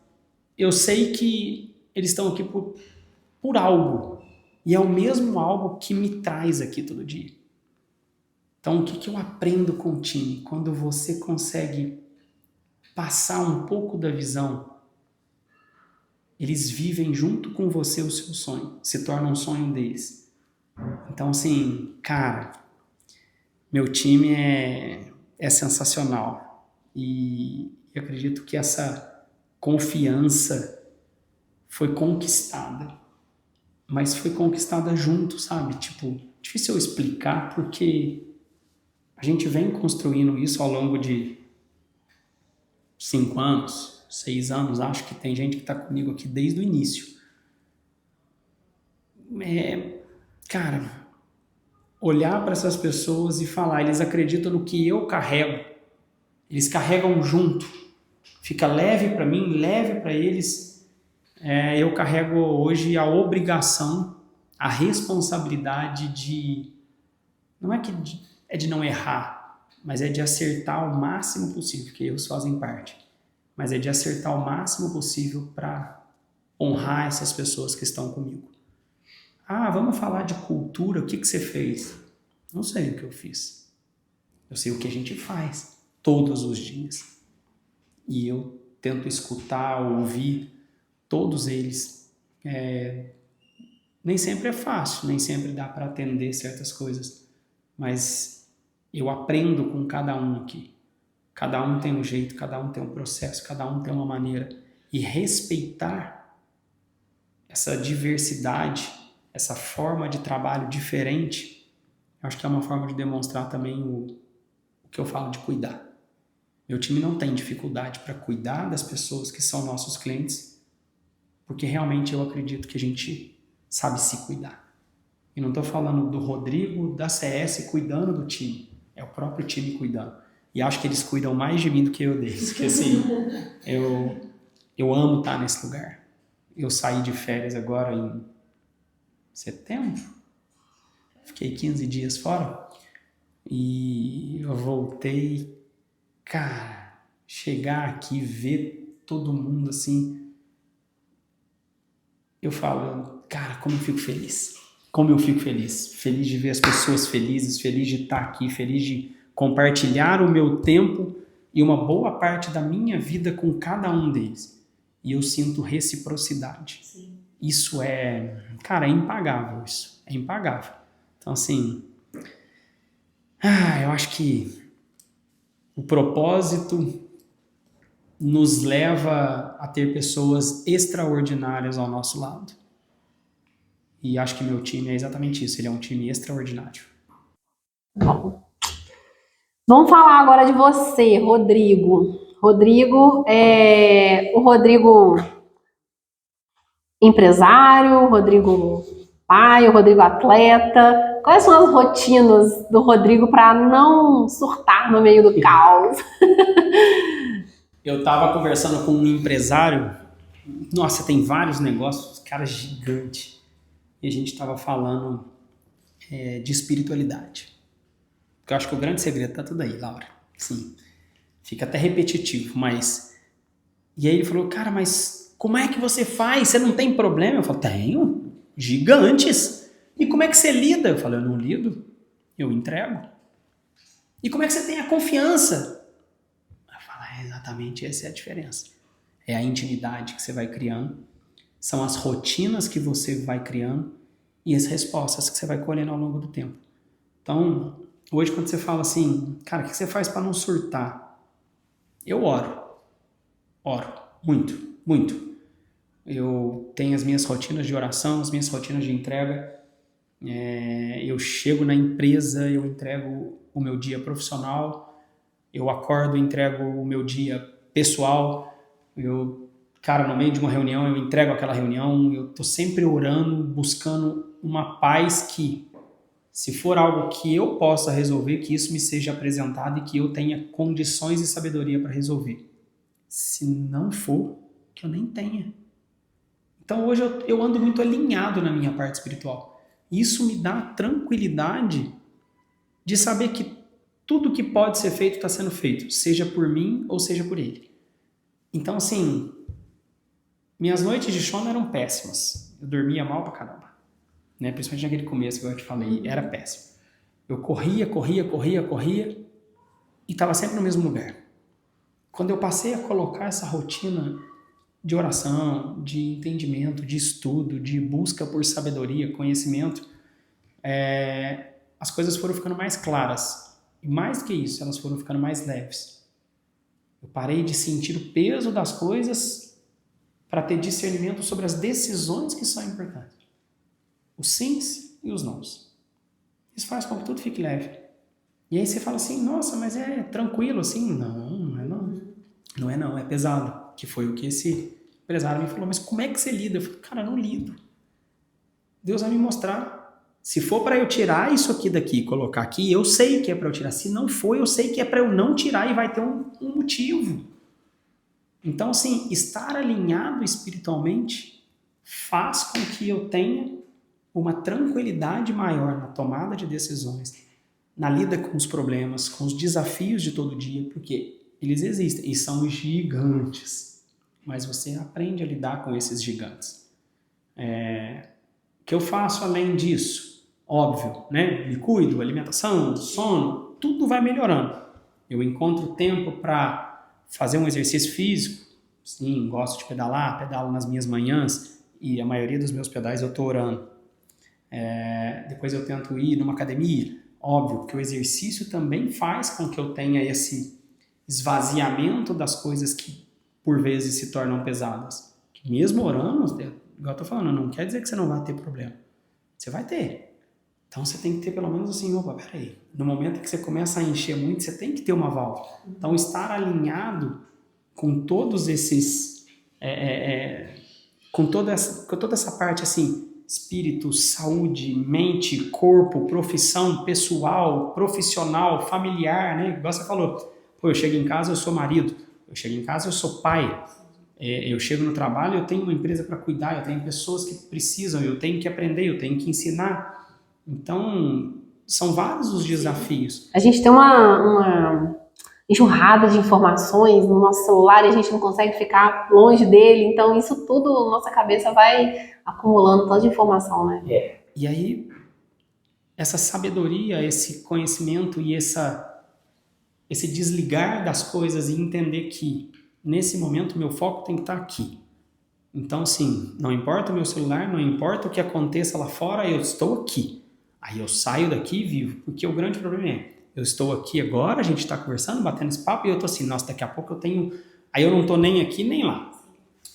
eu sei que eles estão aqui por algo. E é o mesmo algo que me traz aqui todo dia. Então, o que eu aprendo com o time? Quando você consegue passar um pouco da visão, eles vivem junto com você o seu sonho, se torna um sonho deles. Então, assim, cara, meu time é sensacional. E eu acredito que essa confiança foi conquistada, mas foi conquistada junto, sabe? Tipo, difícil eu explicar porque a gente vem construindo isso ao longo de 5 anos, 6 anos, acho que tem gente que está comigo aqui desde o início. Cara, olhar para essas pessoas e falar, eles acreditam no que eu carrego, eles carregam junto, fica leve para mim, leve para eles. Eu carrego hoje a obrigação, a responsabilidade de, não é que é de não errar, mas é de acertar o máximo possível, porque erros fazem parte, mas é de acertar o máximo possível para honrar essas pessoas que estão comigo. Ah, vamos falar de cultura, o que você fez? Não sei o que eu fiz. Eu sei o que a gente faz todos os dias. E eu tento escutar, ouvir todos eles. Nem sempre é fácil, nem sempre dá para atender certas coisas, mas eu aprendo com cada um aqui. Cada um tem um jeito, cada um tem um processo, cada um tem uma maneira. E respeitar essa diversidade, essa forma de trabalho diferente, eu acho que é uma forma de demonstrar também o que eu falo de cuidar. Meu time não tem dificuldade para cuidar das pessoas que são nossos clientes, porque realmente eu acredito que a gente sabe se cuidar. E não estou falando do Rodrigo, da CS cuidando do time, é o próprio time cuidando. E acho que eles cuidam mais de mim do que eu deles, porque assim, eu amo estar nesse lugar. Eu saí de férias agora em setembro, fiquei 15 dias fora, e eu voltei, cara, chegar aqui, ver todo mundo assim, eu falo, cara, como eu fico feliz. Como eu fico feliz. Feliz de ver as pessoas felizes, feliz de estar aqui, feliz de compartilhar o meu tempo e uma boa parte da minha vida com cada um deles. E eu sinto reciprocidade. Sim. Isso cara, é impagável isso. É impagável. Então, assim, Eu acho que o propósito nos leva a ter pessoas extraordinárias ao nosso lado. E acho que meu time é exatamente isso, ele é um time extraordinário. Bom, vamos falar agora de você, Rodrigo. O Rodrigo empresário, o Rodrigo pai, o Rodrigo atleta. Quais são as rotinas do Rodrigo para não surtar no meio do caos? Eu estava conversando com um empresário, nossa, tem vários negócios, cara gigante, e a gente estava falando de espiritualidade. Porque eu acho que o grande segredo tá tudo aí, Laura. Sim, fica até repetitivo, mas... E aí ele falou, cara, mas como é que você faz? Você não tem problema? Eu falei, tenho, gigantes. E como é que você lida? Eu falei, eu não lido, eu entrego. E como é que você tem a confiança? Eu falo, exatamente essa é a diferença. É a intimidade que você vai criando, são as rotinas que você vai criando e as respostas que você vai colhendo ao longo do tempo. Então, hoje quando você fala assim, cara, o que você faz para não surtar? Eu oro muito, muito. Eu tenho as minhas rotinas de oração, as minhas rotinas de entrega. Eu chego na empresa, eu entrego o meu dia profissional, eu acordo e entrego o meu dia pessoal, cara, no meio de uma reunião, eu entrego aquela reunião, eu tô sempre orando, buscando uma paz que, se for algo que eu possa resolver, que isso me seja apresentado e que eu tenha condições e sabedoria para resolver. Se não for, que eu nem tenha. Então hoje eu ando muito alinhado na minha parte espiritual. Isso me dá tranquilidade de saber que tudo que pode ser feito está sendo feito, seja por mim ou seja por ele. Então, assim, minhas noites de sono eram péssimas. Eu dormia mal pra caramba. Né? Principalmente naquele começo que eu te falei, era péssimo. Eu corria e estava sempre no mesmo lugar. Quando eu passei a colocar essa rotina de oração, de entendimento, de estudo, de busca por sabedoria, conhecimento, as coisas foram ficando mais claras. E mais do que isso, elas foram ficando mais leves. Eu parei de sentir o peso das coisas para ter discernimento sobre as decisões que são importantes. Os sims e os nãos. Isso faz com que tudo fique leve. E aí você fala assim, nossa, mas é tranquilo assim? Não, não é não. Não é não, é pesado. Que foi o que esse empresário me falou. Mas como é que você lida? Eu falei, cara, eu não lido. Deus vai me mostrar. Se for para eu tirar isso aqui daqui e colocar aqui, eu sei que é para eu tirar. Se não for, eu sei que é para eu não tirar e vai ter um motivo. Então, assim, estar alinhado espiritualmente faz com que eu tenha uma tranquilidade maior na tomada de decisões, na lida com os problemas, com os desafios de todo dia, porque eles existem e são gigantes, mas você aprende a lidar com esses gigantes. O que eu faço além disso? Óbvio, né? Me cuido, alimentação, sono, tudo vai melhorando. Eu encontro tempo para fazer um exercício físico. Sim, gosto de pedalar, pedalo nas minhas manhãs e a maioria dos meus pedais eu estou orando. Depois eu tento ir numa academia. Óbvio, porque o exercício também faz com que eu tenha esse esvaziamento das coisas que por vezes se tornam pesadas. Mesmo orando, igual eu estou falando, não quer dizer que você não vai ter problema. Você vai ter. Então você tem que ter pelo menos assim, opa, peraí. No momento que você começa a encher muito, você tem que ter uma válvula. Então estar alinhado com todos esses... com toda essa parte assim, espírito, saúde, mente, corpo, profissão, pessoal, profissional, familiar, né? Igual você falou, eu chego em casa, eu sou marido, eu chego em casa, eu sou pai, eu chego no trabalho, eu tenho uma empresa para cuidar, eu tenho pessoas que precisam, eu tenho que aprender, eu tenho que ensinar. Então, são vários os desafios. A gente tem uma enxurrada de informações no nosso celular e a gente não consegue ficar longe dele, então isso tudo, nossa cabeça vai acumulando tanta informação, né? E aí, essa sabedoria, esse conhecimento e esse desligar das coisas e entender que, nesse momento, meu foco tem que estar aqui. Então, sim, não importa o meu celular, não importa o que aconteça lá fora, eu estou aqui. Aí eu saio daqui e vivo, porque o grande problema Eu estou aqui agora, a gente está conversando, batendo esse papo, e eu tô assim, nossa, daqui a pouco eu tenho... Aí eu não tô nem aqui, nem lá.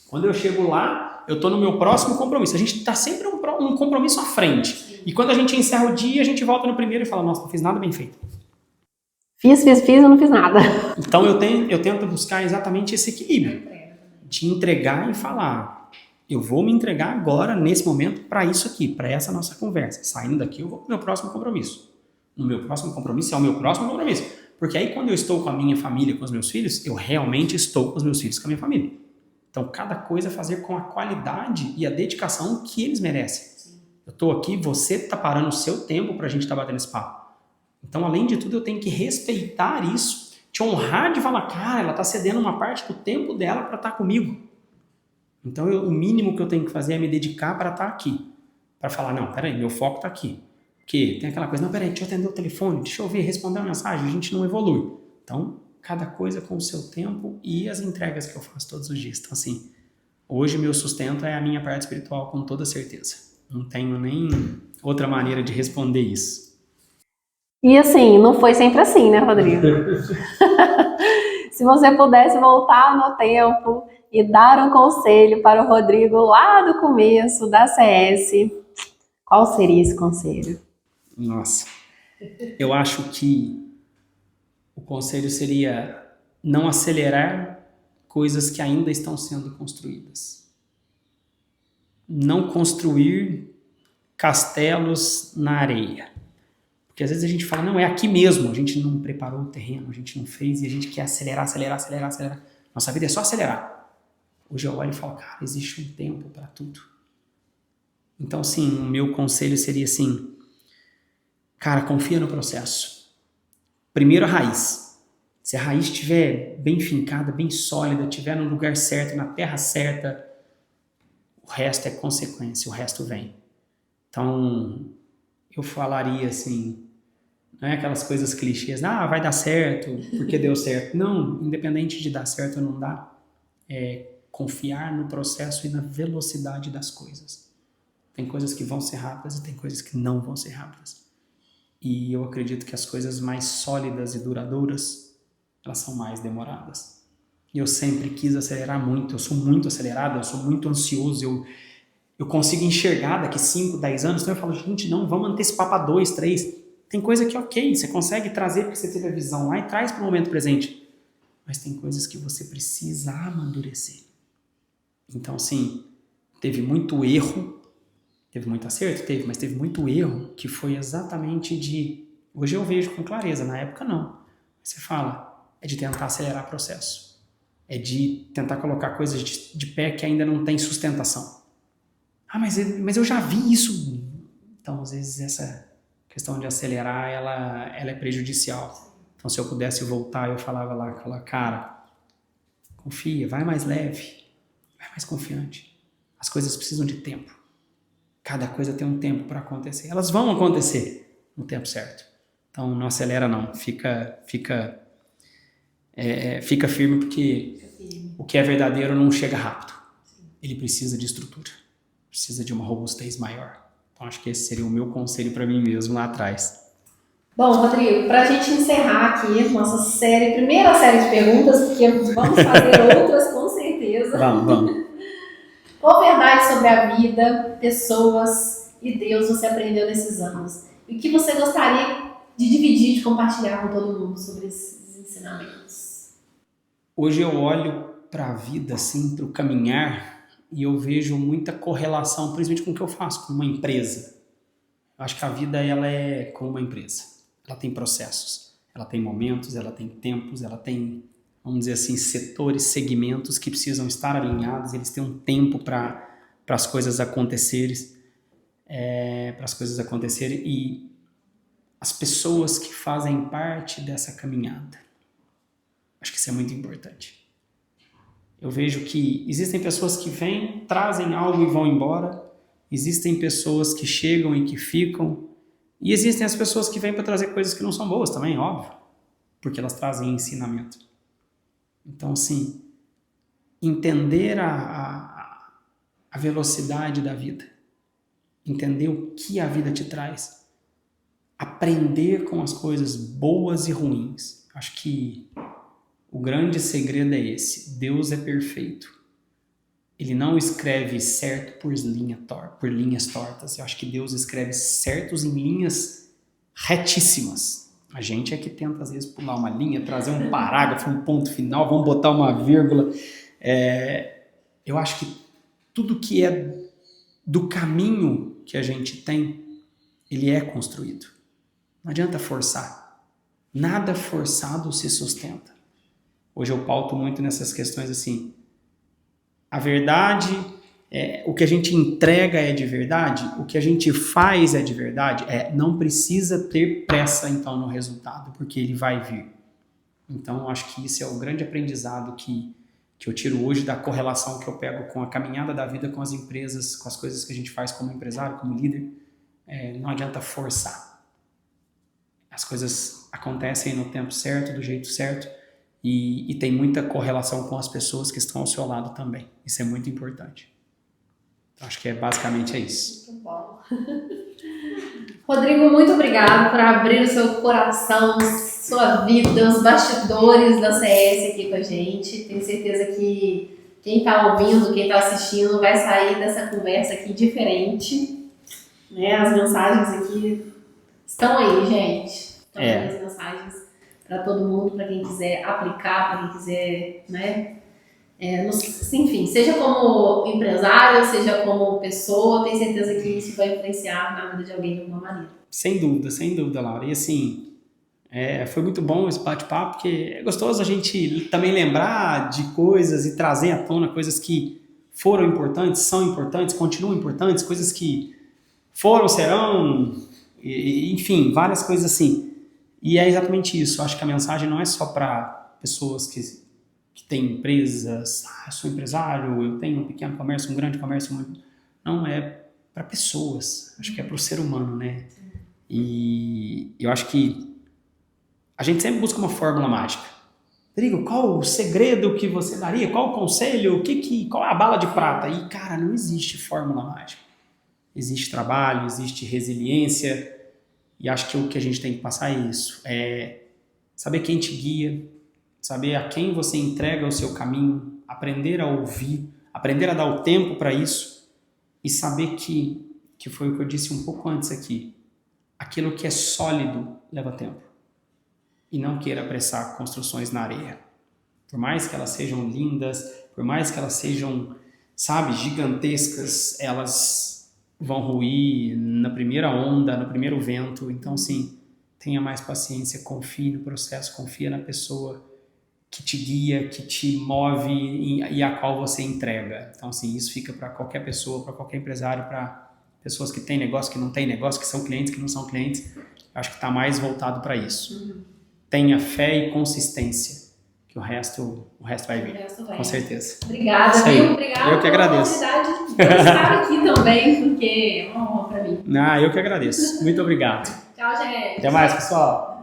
Quando eu chego lá, eu tô no meu próximo compromisso. A gente tá sempre um compromisso à frente. E quando a gente encerra o dia, a gente volta no primeiro e fala, nossa, não fiz nada bem feito. Fiz, eu não fiz nada. Então eu tento buscar exatamente esse equilíbrio. De entregar e falar, eu vou me entregar agora, nesse momento, para isso aqui, para essa nossa conversa. Saindo daqui, eu vou pro meu próximo compromisso. No meu próximo compromisso é o meu próximo compromisso. Porque aí quando eu estou com a minha família, com os meus filhos, eu realmente estou com os meus filhos, com a minha família. Então, cada coisa é fazer com a qualidade e a dedicação que eles merecem. Eu estou aqui, você está parando o seu tempo para a gente estar batendo esse papo. Então, além de tudo, eu tenho que respeitar isso, te honrar de falar, cara, ela está cedendo uma parte do tempo dela para estar comigo. Então, o mínimo que eu tenho que fazer é me dedicar para estar aqui. Para falar, não, peraí, meu foco está aqui. Porque tem aquela coisa, não, peraí, deixa eu atender o telefone, deixa eu ver, responder uma mensagem, a gente não evolui. Então, cada coisa com o seu tempo e as entregas que eu faço todos os dias. Então, assim, hoje meu sustento é a minha parte espiritual, com toda certeza. Não tenho nem outra maneira de responder isso. E assim, não foi sempre assim, né, Rodrigo? Se você pudesse voltar no tempo e dar um conselho para o Rodrigo lá do começo da CS, qual seria esse conselho? Nossa, eu acho que o conselho seria não acelerar coisas que ainda estão sendo construídas. Não construir castelos na areia. Porque às vezes a gente fala, não, é aqui mesmo, a gente não preparou o terreno, a gente não fez e a gente quer acelerar. Nossa vida é só acelerar. Hoje eu olho e falo, cara, existe um tempo para tudo. Então, sim, o meu conselho seria assim, cara, confia no processo. Primeiro a raiz. Se a raiz estiver bem fincada, bem sólida, estiver no lugar certo, na terra certa, o resto é consequência, o resto vem. Então, eu falaria assim, não é aquelas coisas clichês, vai dar certo, porque deu certo. Não, independente de dar certo ou não dar, é confiar no processo e na velocidade das coisas. Tem coisas que vão ser rápidas e tem coisas que não vão ser rápidas. E eu acredito que as coisas mais sólidas e duradouras, elas são mais demoradas. E eu sempre quis acelerar muito, eu sou muito acelerado, eu sou muito ansioso, eu consigo enxergar daqui 5, 10 anos, então eu falo, gente, não, vamos antecipar para 2, 3. Tem coisa que, ok, você consegue trazer porque você teve a visão lá e traz para o momento presente. Mas tem coisas que você precisa amadurecer. Então, assim, teve muito erro, teve muito acerto? Teve, mas teve muito erro que foi exatamente de... Hoje eu vejo com clareza, na época não. Você fala, é de tentar acelerar o processo. É de tentar colocar coisas de pé que ainda não tem sustentação. Mas eu já vi isso. Então, às vezes, essa questão de acelerar, ela é prejudicial. Então, se eu pudesse voltar, eu falava, cara, confia, vai mais leve, vai mais confiante. As coisas precisam de tempo. Cada coisa tem um tempo para acontecer. Elas vão acontecer no tempo certo. Então, não acelera não. Fica firme porque o que é verdadeiro não chega rápido. Ele precisa de estrutura. Precisa de uma robustez maior. Então, acho que esse seria o meu conselho para mim mesmo lá atrás. Bom, Rodrigo, para a gente encerrar aqui nossa primeira série de perguntas, porque vamos fazer outras com certeza. Vamos. Qual verdade sobre a vida, pessoas e Deus você aprendeu nesses anos? E o que você gostaria de dividir, de compartilhar com todo mundo sobre esses ensinamentos? Hoje eu olho para a vida, assim, para o caminhar, e eu vejo muita correlação, principalmente com o que eu faço, com uma empresa. Eu acho que a vida ela é como uma empresa. Ela tem processos, ela tem momentos, ela tem tempos, ela tem, vamos dizer assim, setores, segmentos que precisam estar alinhados, eles têm um tempo para as coisas acontecerem, e as pessoas que fazem parte dessa caminhada. Acho que isso é muito importante. Eu vejo que existem pessoas que vêm, trazem algo e vão embora, existem pessoas que chegam e que ficam, e existem as pessoas que vêm para trazer coisas que não são boas também, óbvio, porque elas trazem ensinamento. Então, assim, entender a velocidade da vida, entender o que a vida te traz, aprender com as coisas boas e ruins. Acho que o grande segredo é esse. Deus é perfeito. Ele não escreve certo por linhas tortas. Eu acho que Deus escreve certos em linhas retíssimas. A gente é que tenta, às vezes, pular uma linha, trazer um parágrafo, um ponto final, vamos botar uma vírgula. Eu acho que tudo que é do caminho que a gente tem, ele é construído. Não adianta forçar. Nada forçado se sustenta. Hoje eu pauto muito nessas questões assim. A verdade, o que a gente entrega é de verdade, o que a gente faz é de verdade, não precisa ter pressa então no resultado, porque ele vai vir. Então eu acho que isso é o grande aprendizado que eu tiro hoje da correlação que eu pego com a caminhada da vida, com as empresas, com as coisas que a gente faz como empresário, como líder. Não adianta forçar. As coisas acontecem no tempo certo, do jeito certo, e tem muita correlação com as pessoas que estão ao seu lado também. Isso é muito importante. Então, acho que basicamente é isso. Muito bom. Rodrigo, muito obrigado por abrir o seu coração, sua vida, os bastidores da CS aqui com a gente. Tenho certeza que quem está ouvindo, quem está assistindo, vai sair dessa conversa aqui diferente. Né? As mensagens aqui estão aí, gente. Estão aí as mensagens para todo mundo, para quem quiser aplicar, para quem quiser, né? Enfim, seja como empresário, seja como pessoa, tenho certeza que isso vai influenciar na vida de alguém de alguma maneira. Sem dúvida, Laura. E assim, foi muito bom esse bate-papo, porque é gostoso a gente também lembrar de coisas e trazer à tona coisas que foram importantes, são importantes, continuam importantes, coisas que foram, serão, enfim, várias coisas assim. E é exatamente isso. Eu acho que a mensagem não é só para pessoas que têm empresas, eu sou empresário, eu tenho um pequeno comércio, um grande comércio. Não, é para pessoas. Acho que é para o ser humano, né? E eu acho que a gente sempre busca uma fórmula mágica. Rodrigo, qual o segredo que você daria? Qual o conselho? Qual é a bala de prata? E, cara, não existe fórmula mágica. Existe trabalho, existe resiliência. E acho que o que a gente tem que passar é isso. É saber quem te guia, saber a quem você entrega o seu caminho, aprender a ouvir, aprender a dar o tempo para isso e saber que foi o que eu disse um pouco antes aqui. Aquilo que é sólido leva tempo. E não queira apressar construções na areia. Por mais que elas sejam lindas, por mais que elas sejam, gigantescas, elas vão ruir na primeira onda, no primeiro vento. Então, sim, tenha mais paciência, confie no processo, confia na pessoa que te guia, que te move e a qual você entrega. Então, assim, isso fica para qualquer pessoa, para qualquer empresário, para pessoas que têm negócio, que não têm negócio, que são clientes, que não são clientes. Acho que está mais voltado para isso. Tenha fé e consistência, que o resto vai vir. Com certeza. Obrigada, viu? Obrigada. Eu que agradeço. Pela oportunidade de estar aqui também, porque é uma honra para mim. Eu que agradeço. Muito obrigado. Tchau, gente. Até mais, pessoal.